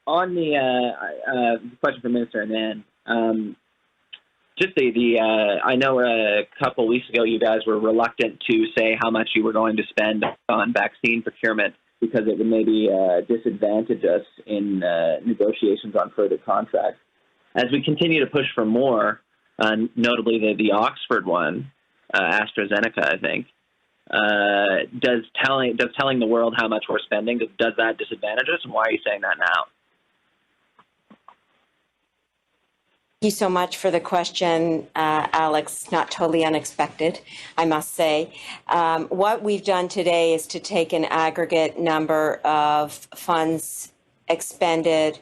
Speaker 9: On the question for Minister Anand, just I know a couple weeks ago you guys were reluctant to say how much you were going to spend on vaccine procurement because it would maybe disadvantage us in negotiations on further contracts. As we continue to push for more, notably the Oxford one, AstraZeneca, I think, does telling the world how much we're spending, does that disadvantage us, and why are you saying that now?
Speaker 3: Thank you so much for the question, Alex. Not totally unexpected, I must say. What we've done today is to take an aggregate number of funds expended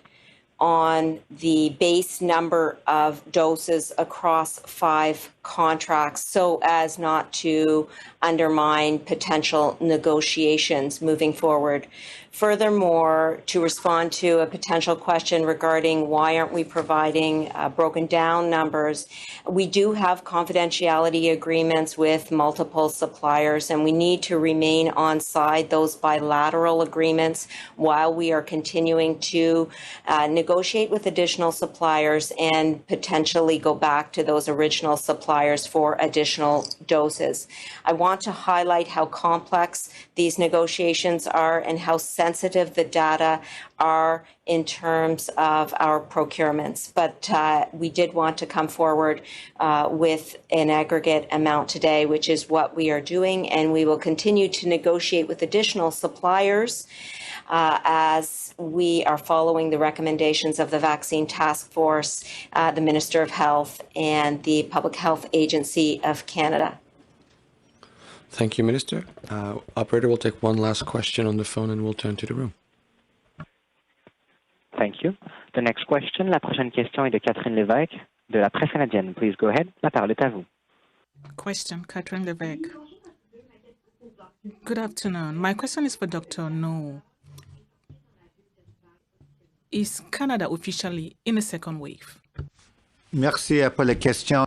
Speaker 3: on the base number of doses across 5 contracts so as not to undermine potential negotiations moving forward. Furthermore, to respond to a potential question regarding why aren't we providing broken down numbers, we do have confidentiality agreements with multiple suppliers, and we need to remain on side those bilateral agreements while we are continuing to negotiate with additional suppliers and potentially go back to those original suppliers for additional doses. I want to highlight how complex these negotiations are and how sensitive the data are in terms of our procurements. But we did want to come forward with an aggregate amount today, which is what we are doing, and we will continue to negotiate with additional suppliers as we are following the recommendations of the Vaccine Task Force, the Minister of Health, and the Public Health Agency of Canada.
Speaker 1: Thank you, Minister. Operator, we'll take one last question on the phone and we'll turn to the room.
Speaker 6: Thank you. The next question, la prochaine question est de Catherine Lévesque de la Presse canadienne. Please go ahead. La parole est à vous.
Speaker 2: Question, Catherine Lévesque. Good afternoon. My question is for Dr. No. Is Canada officially in a second wave?
Speaker 5: Merci pour la question.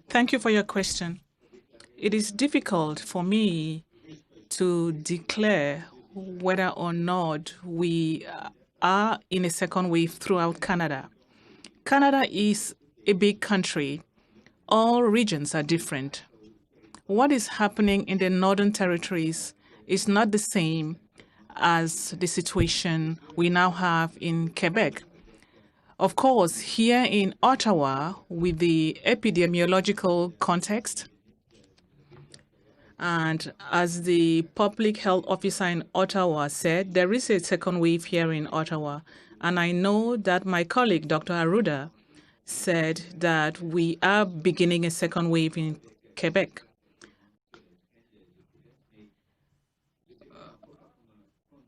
Speaker 2: Thank you for your question. It is difficult for me to declare whether or not we are in a second wave throughout Canada. Canada is a big country. All regions are different. What is happening in the Northern Territories is not the same as the situation we now have in Quebec. Of course, here in Ottawa, with the epidemiological context, and as the public health officer in Ottawa said, there is a second wave here in Ottawa. And I know that my colleague, Dr. Arruda, said that we are beginning a second wave in Quebec.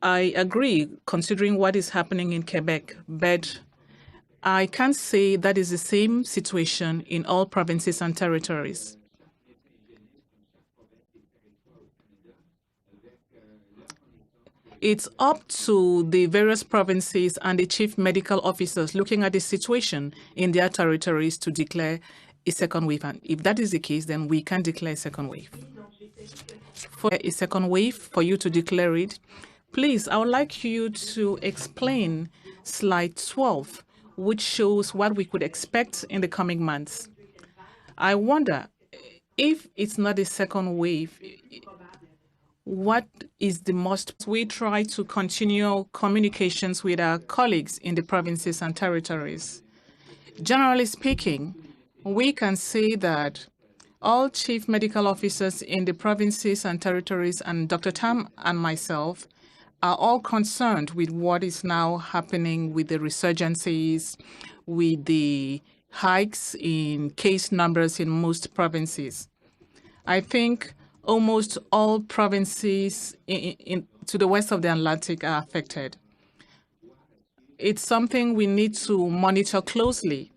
Speaker 2: I agree, considering what is happening in Quebec, but I can't say that is the same situation in all provinces and territories. It's up to the various provinces and the chief medical officers looking at the situation in their territories to declare a second wave. And if that is the case, then we can declare a second wave. For a second wave, for you to declare it, please, I would like you to explain slide 12, which shows what we could expect in the coming months. I wonder if it's not a second wave, what is the most? We try to continue communications with our colleagues in the provinces and territories. Generally speaking, we can say that all chief medical officers in the provinces and territories and Dr. Tam and myself are all concerned with what is now happening with the resurgences, with the hikes in case numbers in most provinces. I think almost all provinces to the west of the Atlantic are affected. It's something we need to monitor closely.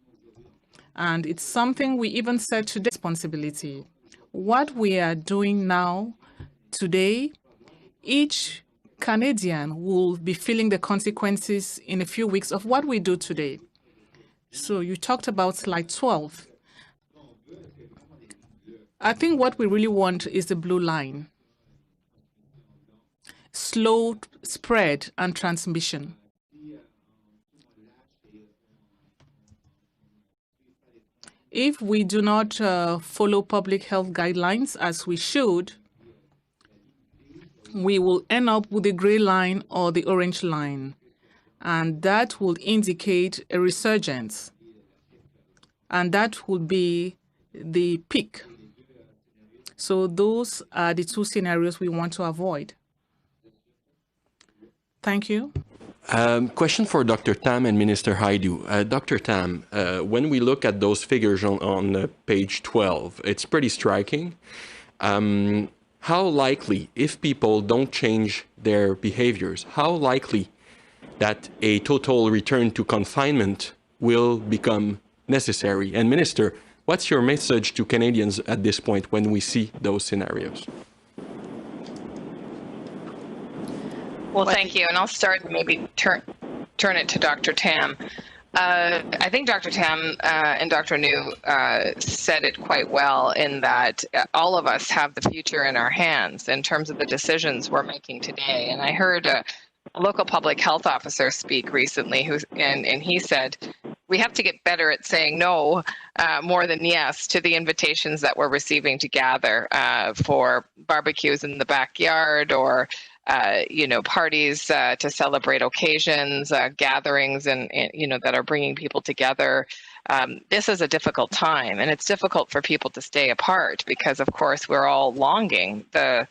Speaker 2: And it's something we even said today, responsibility. What we are doing now, today, each Canadian will be feeling the consequences in a few weeks of what we do today. So you talked about slide 12. I think what we really want is the blue line. Slow spread and transmission. If we do not follow public health guidelines as we should, we will end up with the gray line or the orange line, and that will indicate a resurgence, and that will be the peak. So those are the two scenarios we want to avoid. Thank you.
Speaker 10: Question for Dr. Tam and Minister Hajdu. Dr. Tam, when we look at those figures on page 12, it's pretty striking. How likely, if people don't change their behaviors, how likely that a total return to confinement will become necessary? And Minister, what's your message to Canadians at this point when we see those scenarios?
Speaker 8: Well, thank you. And I'll start and maybe turn it to Dr. Tam. I think Dr. Tam and Dr. New said it quite well in that all of us have the future in our hands in terms of the decisions we're making today. And I heard a local public health officer speak recently, and he said, we have to get better at saying no more than yes to the invitations that we're receiving to gather for barbecues in the backyard or parties to celebrate occasions, gatherings, and that are bringing people together. This is a difficult time, and it's difficult for people to stay apart because, of course, we're all longing the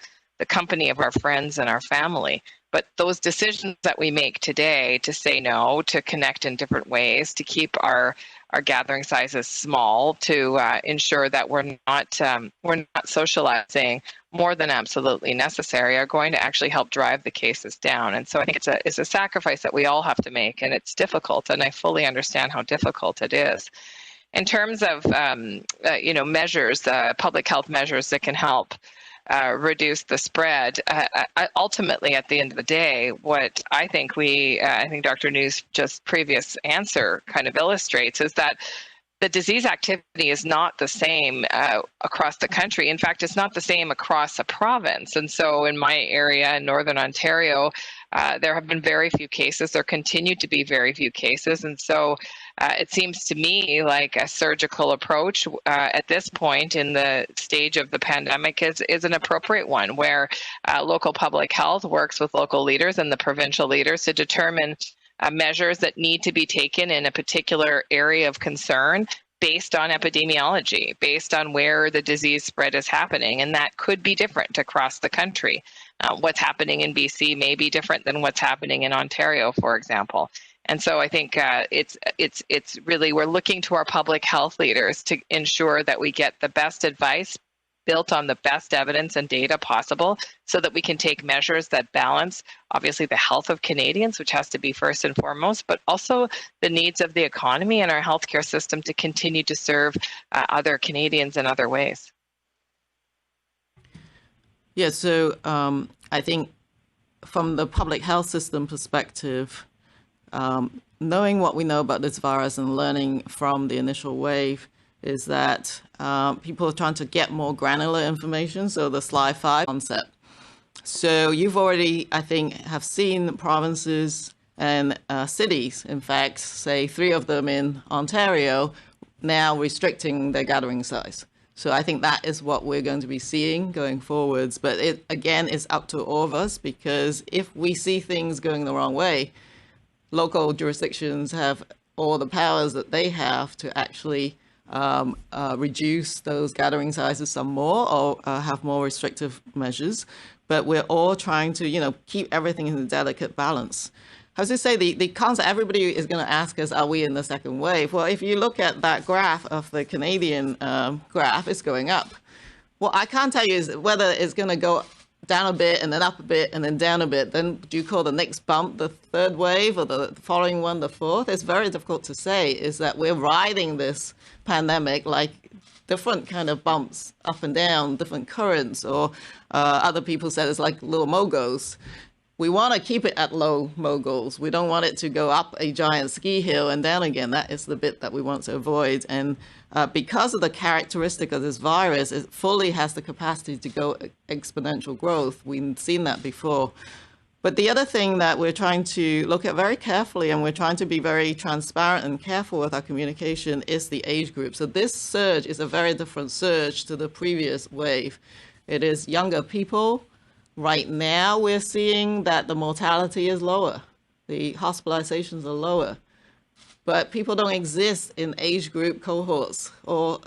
Speaker 8: company of our friends and our family. But those decisions that we make today to say no, to connect in different ways, to keep our gathering sizes small, to ensure that we're not socializing more than absolutely necessary, are going to actually help drive the cases down. And so I think it's a sacrifice that we all have to make, and it's difficult, and I fully understand how difficult it is. In terms of measures, public health measures that can help reduce the spread. Ultimately, at the end of the day, what I think Dr. New's just previous answer kind of illustrates is that the disease activity is not the same across the country. In fact, it's not the same across a province. And so in my area in Northern Ontario, there have been very few cases. There continue to be very few cases. And so it seems to me like a surgical approach at this point in the stage of the pandemic is an appropriate one, where local public health works with local leaders and the provincial leaders to determine measures that need to be taken in a particular area of concern based on epidemiology, based on where the disease spread is happening. And that could be different across the country. What's happening in BC may be different than what's happening in Ontario, for example. And so I think it's really, we're looking to our public health leaders to ensure that we get the best advice built on the best evidence and data possible, so that we can take measures that balance, obviously, the health of Canadians, which has to be first and foremost, but also the needs of the economy and our healthcare system to continue to serve other Canadians in other ways.
Speaker 4: Yeah, so I think from the public health system perspective, knowing what we know about this virus and learning from the initial wave is that people are trying to get more granular information, so the slide 5 concept. So you've already, I think, have seen provinces and cities, in fact, say 3 of them in Ontario, now restricting their gathering size. So I think that is what we're going to be seeing going forwards. But it, again, is up to all of us, because if we see things going the wrong way, local jurisdictions have all the powers that they have to actually reduce those gathering sizes some more, or have more restrictive measures. But we're all trying to, keep everything in a delicate balance. I was to say the concept, everybody is going to ask us, are we in the second wave? Well, if you look at that graph of the Canadian graph, it's going up. What I can't tell you is whether it's going to go down a bit and then up a bit and then down a bit. Then do you call the next bump the third wave, or the following one the fourth? It's very difficult to say. Is that we're riding this pandemic like different kind of bumps up and down, different currents, or other people said it's like little moguls. We want to keep it at low moguls. We don't want it to go up a giant ski hill and down again. That is the bit that we want to avoid. And because of the characteristic of this virus, it fully has the capacity to go exponential growth. We've seen that before. But the other thing that we're trying to look at very carefully, and we're trying to be very transparent and careful with our communication, is the age group. So this surge is a very different surge to the previous wave. It is younger people. Right now, we're seeing that the mortality is lower. The hospitalizations are lower. But people don't exist in age group cohorts, or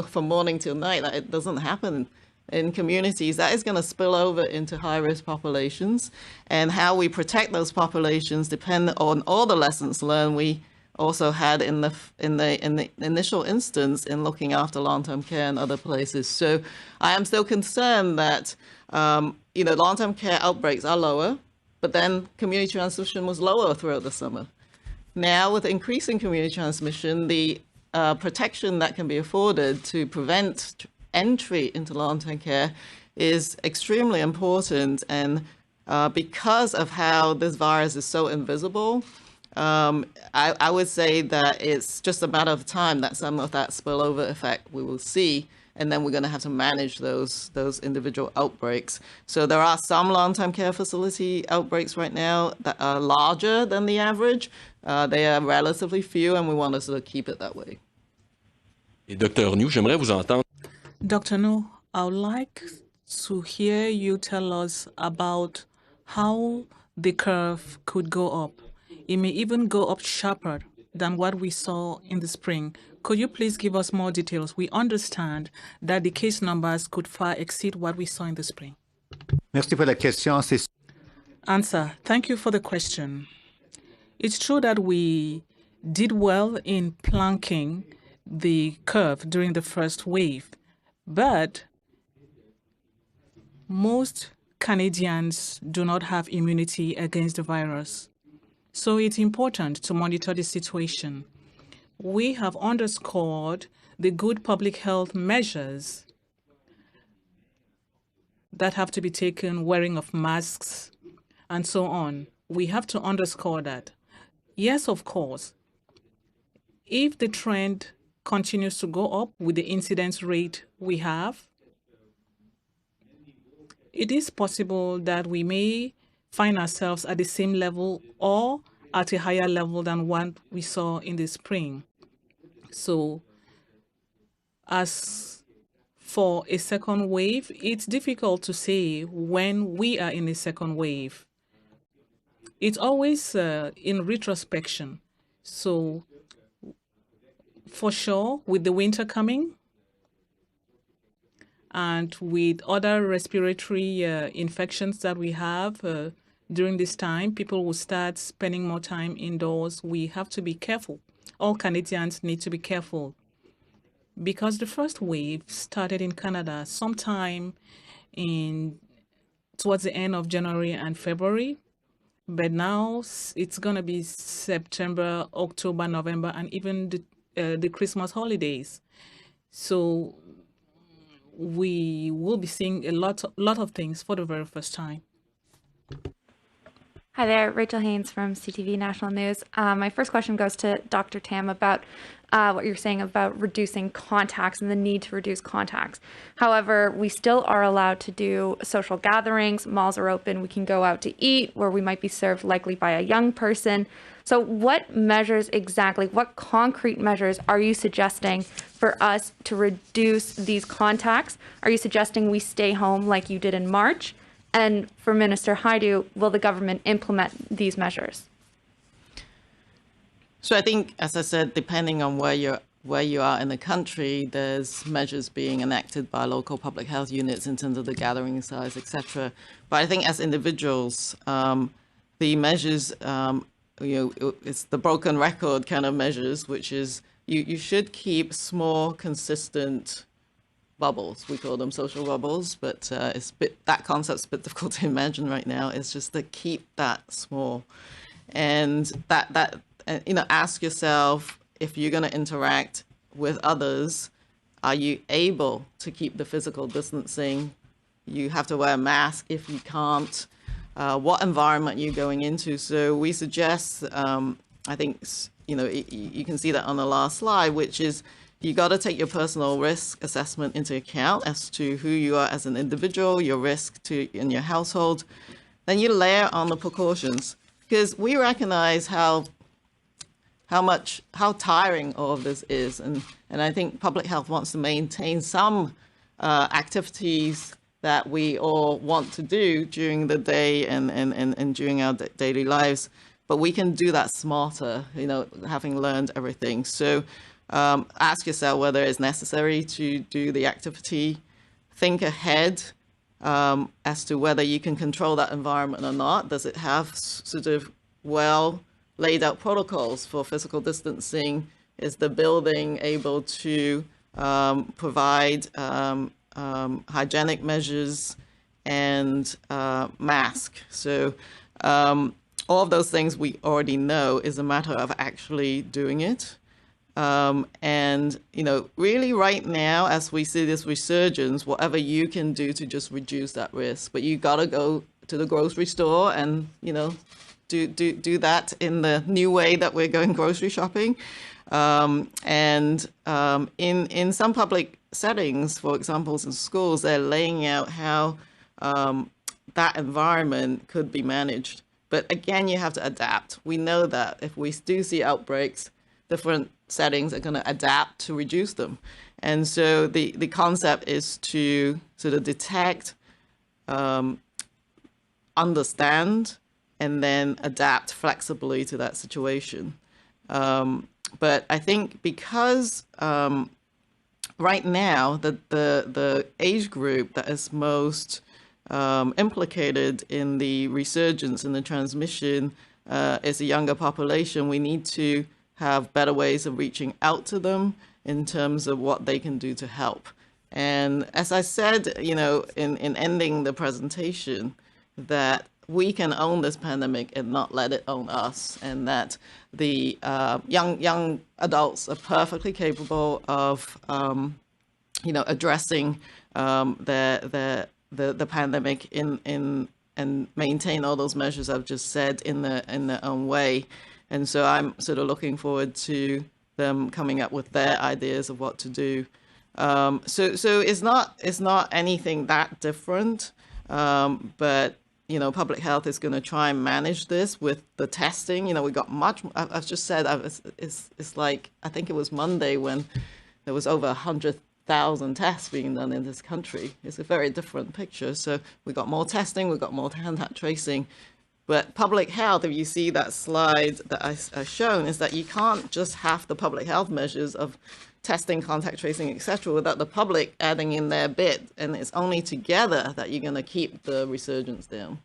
Speaker 4: from morning till night. It doesn't happen in communities. That is going to spill over into high-risk populations. And how we protect those populations depend on all the lessons learned we also had in the initial instance in looking after long-term care and other places. So I am still concerned that long-term care outbreaks are lower, but then community transmission was lower throughout the summer. Now, with increasing community transmission, the protection that can be afforded to prevent entry into long-term care is extremely important. And because of how this virus is so invisible, I would say that it's just a matter of time that some of that spillover effect we will see, and then we're going to have to manage those individual outbreaks. So there are some long-term care facility outbreaks right now that are larger than the average. They are relatively few, and we want to sort of keep it that way.
Speaker 10: Et Dr. New, j'aimerais vous entendre.
Speaker 2: Dr. New, I would like to hear you tell us about how the curve could go up. It may even go up sharper than what we saw in the spring. Could you please give us more details? We understand that the case numbers could far exceed what we saw in the spring.
Speaker 5: Merci pour la question.
Speaker 2: Answer. Thank you for the question. It's true that we did well in planking the curve during the first wave, but most Canadians do not have immunity against the virus. So it's important to monitor the situation. We have underscored the good public health measures that have to be taken, wearing of masks and so on. We have to underscore that. Yes, of course, if the trend continues to go up with the incidence rate we have, it is possible that we may find ourselves at the same level or at a higher level than what we saw in the spring. So as for a second wave, it's difficult to say when we are in a second wave. It's always in retrospection. So for sure, with the winter coming and with other respiratory infections that we have during this time, people will start spending more time indoors. We have to be careful. All Canadians need to be careful because the first wave started in Canada sometime towards the end of January and February. But now it's going to be September, October, November, and even the Christmas holidays. So we will be seeing a lot of things for the very first time.
Speaker 11: Hi there, Rachel Haynes from CTV National News. My first question goes to Dr. Tam about what you're saying about reducing contacts and the need to reduce contacts. However, we still are allowed to do social gatherings. Malls are open. We can go out to eat where we might be served likely by a young person. So what measures exactly, what concrete measures are you suggesting for us to reduce these contacts? Are you suggesting we stay home like you did in March? And for Minister Hajdu, will the government implement these measures?
Speaker 4: So I think, as I said, depending on where you are in the country, there's measures being enacted by local public health units in terms of the gathering size, etc. But I think as individuals, the measures, it's the broken record kind of measures, which is you should keep small, consistent bubbles. We call them social bubbles, but that concept's a bit difficult to imagine right now. It's just to keep that small, and ask yourself, if you're going to interact with others, are you able to keep the physical distancing? You have to wear a mask if you can't. What environment you're going into? So we suggest, I think, you can see that on the last slide, which is you got to take your personal risk assessment into account as to who you are as an individual, your risk in your household. Then you layer on the precautions, because we recognize how tiring all of this is. And I think public health wants to maintain some activities that we all want to do during the day and during our daily lives. But we can do that smarter, having learned everything. So ask yourself whether it's necessary to do the activity. Think ahead as to whether you can control that environment or not. Does it have sort of well laid out protocols for physical distancing? Is the building able to provide hygienic measures and mask? So all of those things we already know. Is a matter of actually doing it. And really right now, as we see this resurgence, whatever you can do to just reduce that risk, but you got to go to the grocery store and do that in the new way that we're going grocery shopping. In some public settings, for example, in schools, they're laying out how that environment could be managed. But again, you have to adapt. We know that if we do see outbreaks, different settings are going to adapt to reduce them. And so the concept is to sort of detect, understand, and then adapt flexibly to that situation. But I think because right now the age group that is most implicated in the resurgence and the transmission is a younger population, we need to have better ways of reaching out to them in terms of what they can do to help. And as I said, in ending the presentation, that we can own this pandemic and not let it own us, and that the young adults are perfectly capable of, addressing the pandemic and maintain all those measures I've just said in their own way. And so I'm sort of looking forward to them coming up with their ideas of what to do. So it's not anything that different, but public health is going to try and manage this with the testing. We got much. I've just said it's like I think it was Monday when there was over 100,000 tests being done in this country. It's a very different picture. So we got more testing, we got more contact tracing. But public health, if you see that slide that I've shown, is that you can't just have the public health measures of testing, contact tracing, etc., without the public adding in their bit. And it's only together that you're going to keep the resurgence down.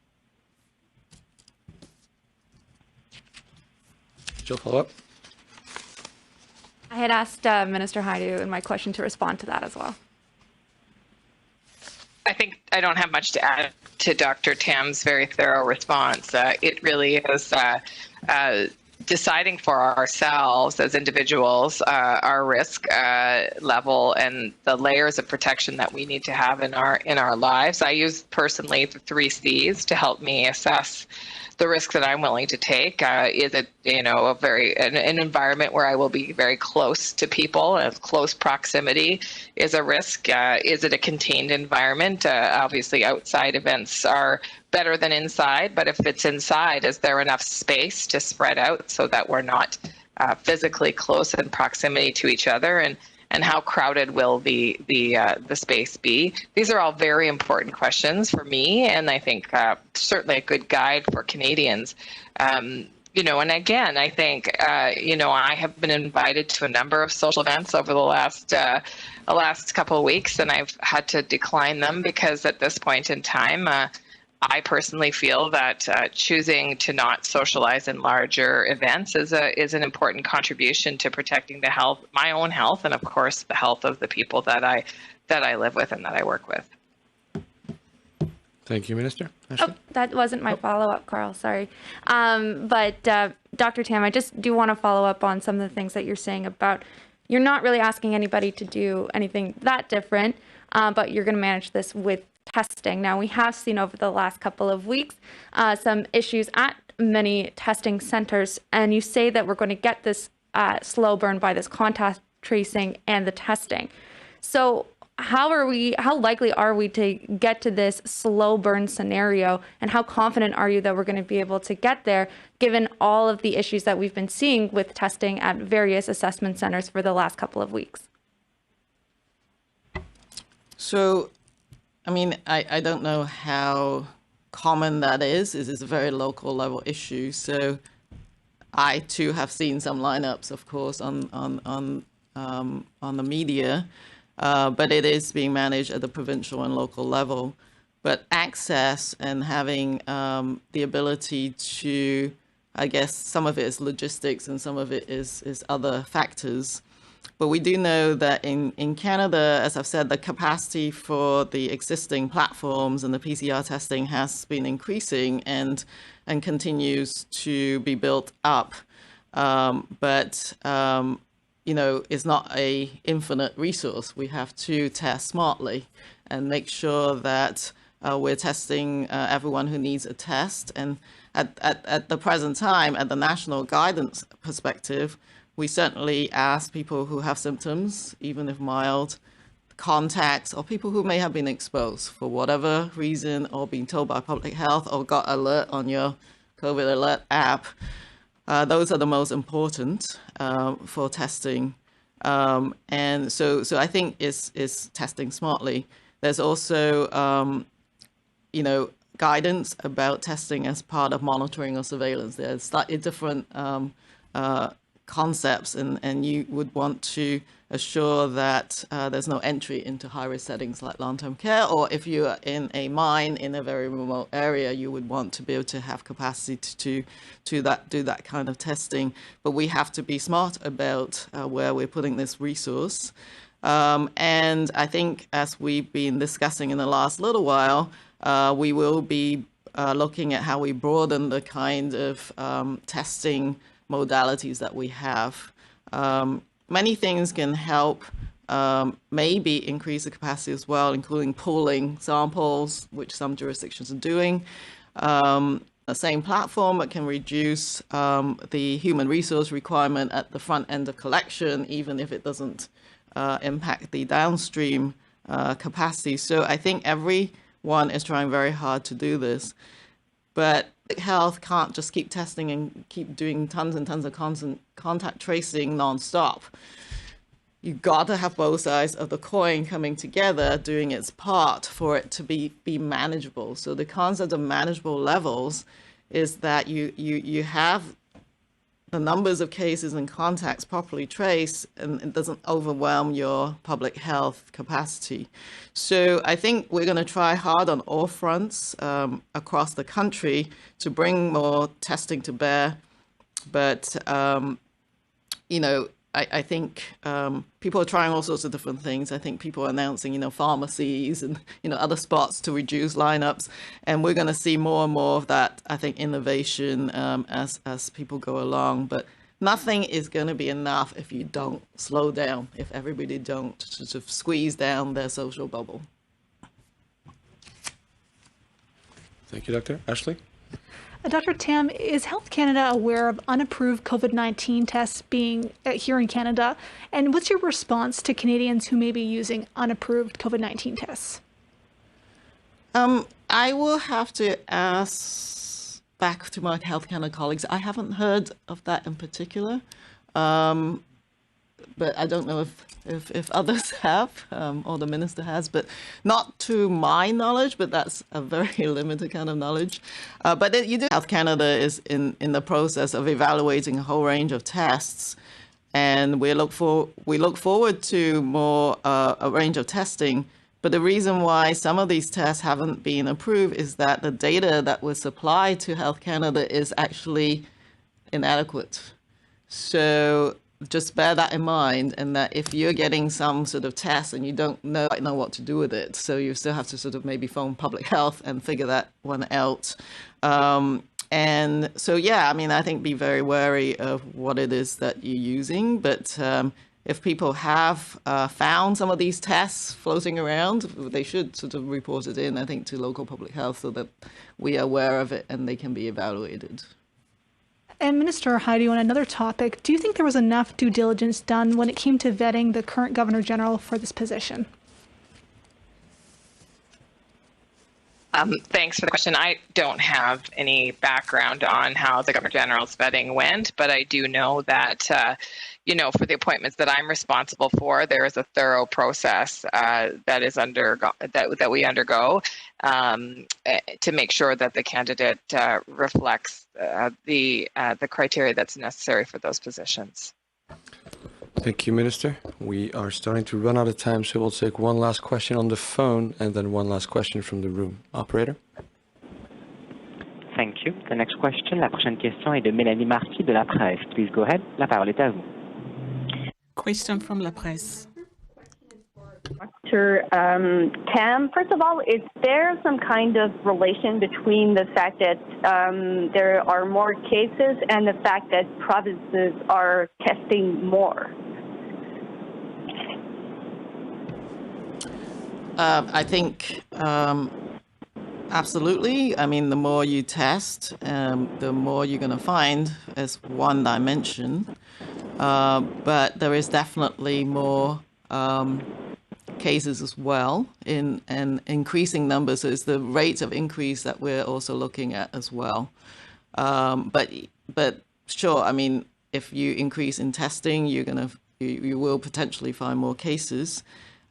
Speaker 1: Jill, follow up?
Speaker 11: I had asked Minister Haidu in my question to respond to that as well.
Speaker 8: I think I don't have much to add to Dr. Tam's very thorough response. It really is deciding for ourselves as individuals our risk level and the layers of protection that we need to have in our lives. I use personally the 3 C's to help me assess the risk that I'm willing to take. Is it, an environment where I will be very close to people, and close proximity is a risk? Is it a contained environment? Obviously, outside events are better than inside, but if it's inside, is there enough space to spread out so that we're not physically close in proximity to each other? And how crowded will the space be? These are all very important questions for me, and I think certainly a good guide for Canadians. And again, I think I have been invited to a number of social events over the last couple of weeks, and I've had to decline them because at this point in time, I personally feel that choosing to not socialize in larger events is an important contribution to protecting the health, my own health, and of course the health of the people that I live with and that I work with.
Speaker 1: Thank you, Minister.
Speaker 11: Oh, that wasn't my follow-up, Carl. Sorry, but Dr. Tam, I just do want to follow up on some of the things that you're saying about you're not really asking anybody to do anything that different, but you're going to manage this with testing. Now, we have seen over the last couple of weeks some issues at many testing centers, and you say that we're going to get this slow burn by this contact tracing and the testing. So how likely are we to get to this slow burn scenario, and how confident are you that we're going to be able to get there, given all of the issues that we've been seeing with testing at various assessment centers for the last couple of weeks?
Speaker 4: So, I don't know how common that is. It is a very local level issue. So I too have seen some lineups, of course, on the media, but it is being managed at the provincial and local level. But access and having the ability to, I guess, some of it is logistics and some of it is other factors. But we do know that in Canada, as I've said, the capacity for the existing platforms and the PCR testing has been increasing and continues to be built up. But it's not an infinite resource. We have to test smartly and make sure that we're testing everyone who needs a test. And at the present time, at the national guidance perspective, we certainly ask people who have symptoms, even if mild, contacts, or people who may have been exposed for whatever reason, or been told by public health, or got alert on your COVID alert app. Those are the most important for testing. And so I think it's testing smartly. There's also, guidance about testing as part of monitoring or surveillance. There's slightly different concepts, and you would want to assure that there's no entry into high-risk settings like long-term care, or if you are in a mine in a very remote area, you would want to be able to have capacity to do that kind of testing. But we have to be smart about where we're putting this resource. And I think, as we've been discussing in the last little while, we will be looking at how we broaden the kind of testing modalities that we have. Many things can help maybe increase the capacity as well, including pooling samples, which some jurisdictions are doing. the same platform, it can reduce the human resource requirement at the front end of collection, even if it doesn't impact the downstream capacity. So I think everyone is trying very hard to do this. But health can't just keep testing and keep doing tons and tons of contact tracing nonstop. You've got to have both sides of the coin coming together, doing its part for it to be manageable. So the concept of manageable levels is that you have the numbers of cases and contacts properly traced, and it doesn't overwhelm your public health capacity. So I think we're going to try hard on all fronts across the country to bring more testing to bear. But, I think people are trying all sorts of different things. I think people are announcing, pharmacies and, other spots to reduce lineups. And we're going to see more and more of that, I think, innovation as people go along. But nothing is going to be enough if you don't slow down, if everybody don't sort of squeeze down their social bubble.
Speaker 1: Thank you, Doctor. Ashley?
Speaker 12: Dr. Tam, is Health Canada aware of unapproved COVID-19 tests being here in Canada? And what's your response to Canadians who may be using unapproved COVID-19 tests?
Speaker 4: I will have to ask back to my Health Canada colleagues. I haven't heard of that in particular, but I don't know if others have, or the minister has, but not to my knowledge, but that's a very limited kind of knowledge. But you do. Health Canada is in the process of evaluating a whole range of tests, and we look forward to more a range of testing. But the reason why some of these tests haven't been approved is that the data that was supplied to Health Canada is actually inadequate. So just bear that in mind, and that if you're getting some sort of test and you don't know what to do with it, so you still have to sort of maybe phone public health and figure that one out. And so, I think be very wary of what it is that you're using. But if people have found some of these tests floating around, they should sort of report it in, I think, to local public health so that we are aware of it and they can be evaluated.
Speaker 12: And Minister Hajdu, on another topic, do you think there was enough due diligence done when it came to vetting the current Governor General for this position?
Speaker 8: Thanks for the question. I don't have any background on how the Governor General's vetting went, but I do know that, for the appointments that I'm responsible for, there is a thorough process that we undergo to make sure that the candidate reflects the criteria that's necessary for those positions.
Speaker 1: Thank you, Minister. We are starting to run out of time, so we'll take one last question on the phone and then one last question from the room. Operator?
Speaker 6: Thank you. The next question, la prochaine question est de Mélanie Marquis de La Presse. Please go ahead. La parole est à vous.
Speaker 2: Question from La Presse.
Speaker 13: Dr. Tam, first of all, is there some kind of relation between the fact that there are more cases and the fact that provinces are testing more?
Speaker 4: I think absolutely. I mean, the more you test, the more you're going to find as one dimension. But there is definitely more cases as well in increasing numbers. So it's the rate of increase that we're also looking at as well. But sure, I mean, if you increase in testing, you will potentially find more cases.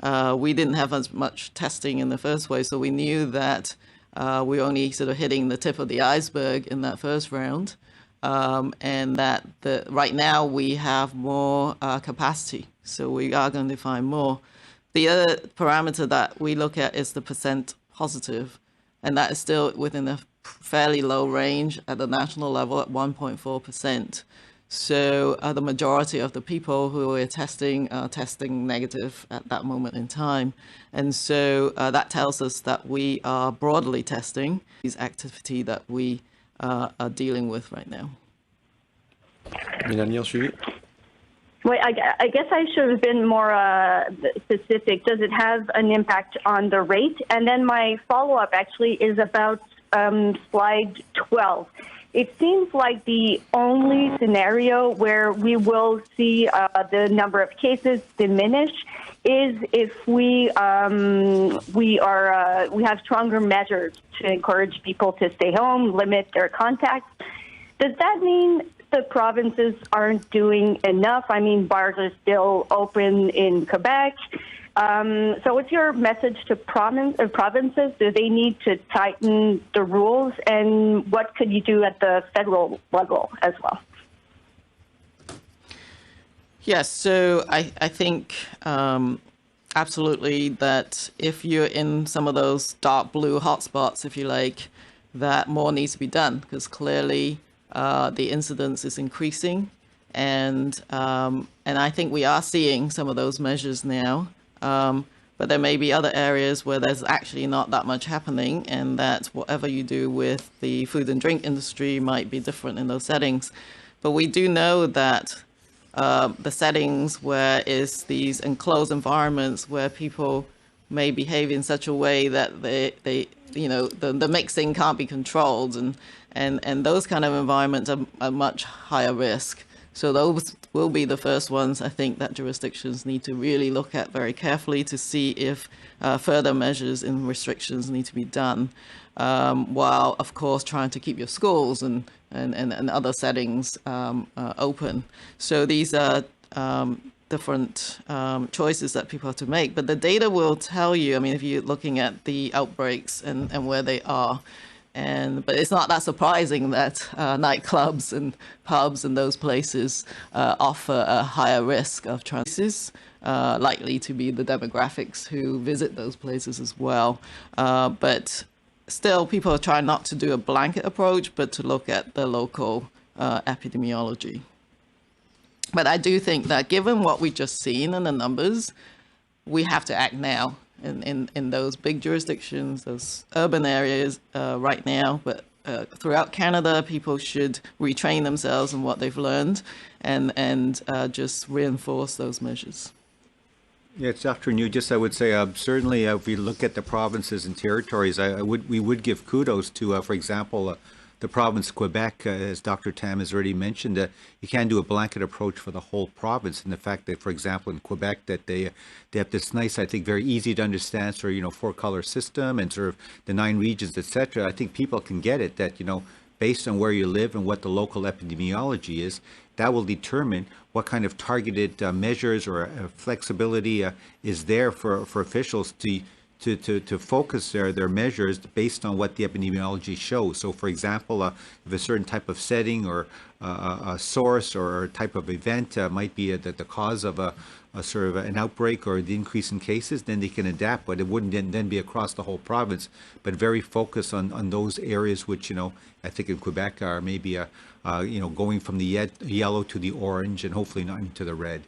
Speaker 4: We didn't have as much testing in the first way, so we knew that we're only sort of hitting the tip of the iceberg in that first round, and that right now we have more capacity, so we are going to find more. The other parameter that we look at is the percent positive, and that is still within a fairly low range at the national level at 1.4%. So the majority of the people who are testing are testing negative at that moment in time. And so that tells us that we are broadly testing these activity that we are dealing with right now.
Speaker 1: Mélanie,
Speaker 13: Well, I guess I should have been more specific. Does it have an impact on the rate? And then my follow-up actually is about slide 12. It seems like the only scenario where we will see the number of cases diminish is if we have stronger measures to encourage people to stay home, limit their contacts. Does that mean the provinces aren't doing enough? I mean, bars are still open in Quebec. So what's your message to provinces? Do they need to tighten the rules? And what could you do at the federal level as well?
Speaker 4: Yes, so I think absolutely that if you're in some of those dark blue hotspots, if you like, that more needs to be done, because clearly the incidence is increasing. And I think we are seeing some of those measures now. But there may be other areas where there's actually not that much happening, and that whatever you do with the food and drink industry might be different in those settings. But we do know that the settings where is these enclosed environments where people may behave in such a way that they the mixing can't be controlled, and those kind of environments are much higher risk. So those will be the first ones, I think, that jurisdictions need to really look at very carefully to see if further measures and restrictions need to be done, while, of course, trying to keep your schools and other settings open. So these are different choices that people have to make. But the data will tell you, I mean, if you're looking at the outbreaks and where they are, but it's not that surprising that nightclubs and pubs and those places offer a higher risk of transmissions, likely to be the demographics who visit those places as well. But still, people are trying not to do a blanket approach, but to look at the local epidemiology. But I do think that given what we've just seen in the numbers, we have to act now. In those big jurisdictions, those urban areas right now, but throughout Canada, people should retrain themselves in what they've learned and just reinforce those measures.
Speaker 5: Yes, Dr. Nugis, I would say certainly if we look at the provinces and territories, we would give kudos to, for example, the province of Quebec, as Dr. Tam has already mentioned, you can do a blanket approach for the whole province. And the fact that, for example, in Quebec, that they have this nice, I think, very easy to understand sort of, 4-color system and sort of the 9 regions, etc. I think people can get it that, based on where you live and what the local epidemiology is, that will determine what kind of targeted measures or flexibility is there for officials to focus their measures based on what the epidemiology shows. So, for example, if a certain type of setting or a source or a type of event might be the cause of a sort of an outbreak or the increase in cases, then they can adapt, but it wouldn't then be across the whole province, but very focused on those areas which, I think in Quebec are maybe, going from the yellow to the orange and hopefully not into the red.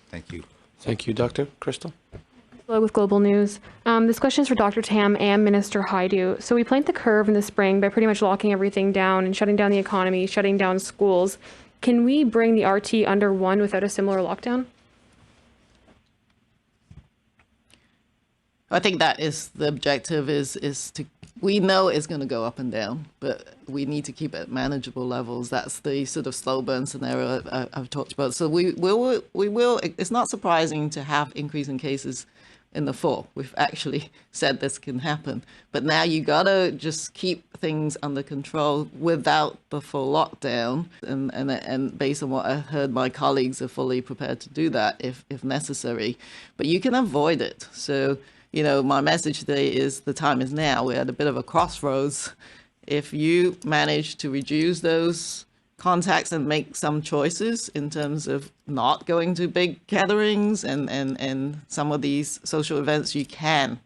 Speaker 5: Thank you.
Speaker 1: Thank you, Dr. Crystal.
Speaker 14: Hello, with Global News. This question is for Dr. Tam and Minister Hajdu. So we plant the curve in the spring by pretty much locking everything down and shutting down the economy, shutting down schools. Can we bring the RT under 1 without a similar lockdown?
Speaker 4: I think that is the objective, is to, we know it's going to go up and down, but we need to keep it at manageable levels. That's the sort of slow burn scenario I've talked about. So we will, it's not surprising to have increase in cases in the fall. We've actually said this can happen, but now you gotta just keep things under control without the full lockdown. And based on what I heard, my colleagues are fully prepared to do that if necessary, but you can avoid it. So, my message today is the time is now. We're at a bit of a crossroads. If you manage to reduce those contacts and make some choices in terms of not going to big gatherings and some of these social events, you can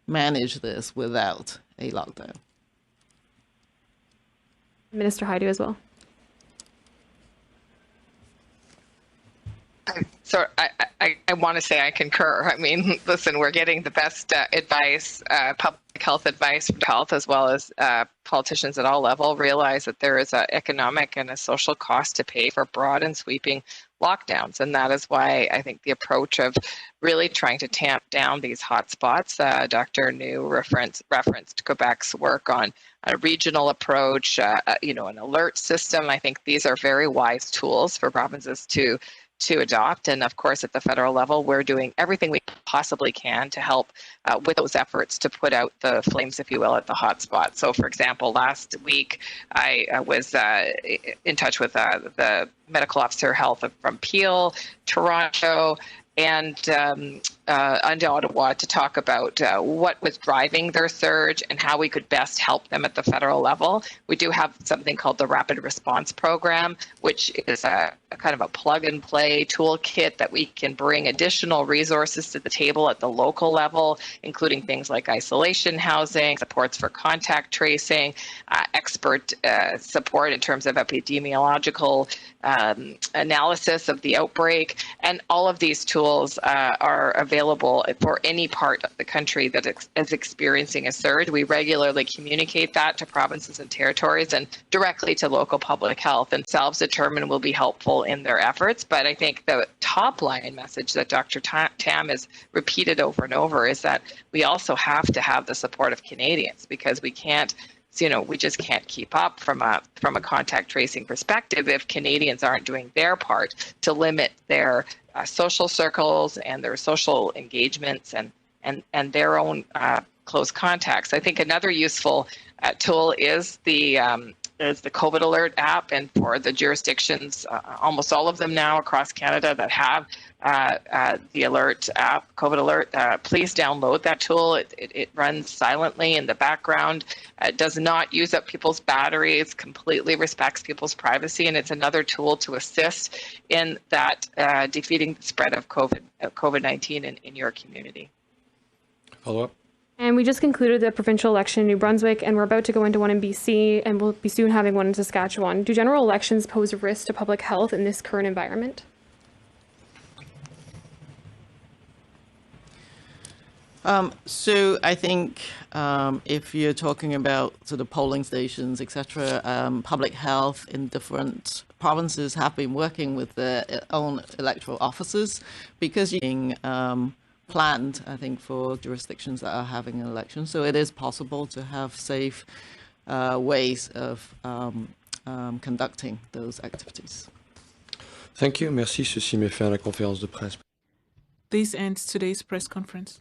Speaker 4: manage this without a lockdown.
Speaker 14: Minister Hajdu as well.
Speaker 8: So I want to say I concur. I mean, listen, we're getting the best advice, public health advice from health, as well as politicians at all levels, realize that there is an economic and a social cost to pay for broad and sweeping lockdowns. And that is why I think the approach of really trying to tamp down these hotspots, Dr. New referenced Quebec's work on a regional approach, an alert system. I think these are very wise tools for provinces to adopt. And of course, at the federal level, we're doing everything we possibly can to help with those efforts to put out the flames, if you will, at the hotspot. So, for example, last week, I was in touch with the medical officer health from Peel, Toronto, and Ottawa to talk about what was driving their surge and how we could best help them at the federal level. We do have something called the Rapid Response Program, which is a kind of a plug-and-play toolkit that we can bring additional resources to the table at the local level, including things like isolation housing, supports for contact tracing, expert support in terms of epidemiological analysis of the outbreak, and all of these tools are available for any part of the country that is experiencing a surge. We regularly communicate that to provinces and territories and directly to local public health, and selves-determine will be helpful in their efforts. But I think the top line message that Dr. Tam has repeated over and over is that we also have to have the support of Canadians, because we can't, we just can't keep up from a contact tracing perspective if Canadians aren't doing their part to limit their social circles and their social engagements and their own close contacts. I think another useful tool is the COVID Alert app, and for the jurisdictions, almost all of them now across Canada that have the Alert app, COVID Alert, please download that tool. It runs silently in the background. It does not use up people's batteries, completely respects people's privacy, and it's another tool to assist in that defeating the spread of COVID-19 in your community.
Speaker 1: Follow up.
Speaker 14: And we just concluded the provincial election in New Brunswick, and we're about to go into one in BC, and we'll be soon having one in Saskatchewan. Do general elections pose a risk to public health in this current environment?
Speaker 4: So I think if you're talking about sort of polling stations, etc., public health in different provinces have been working with their own electoral officers, because you're being planned, I think, for jurisdictions that are having an election. So it is possible to have safe ways of conducting those activities.
Speaker 1: Thank you. Merci. Ceci met fin à la conférence de presse.
Speaker 2: This ends today's press conference.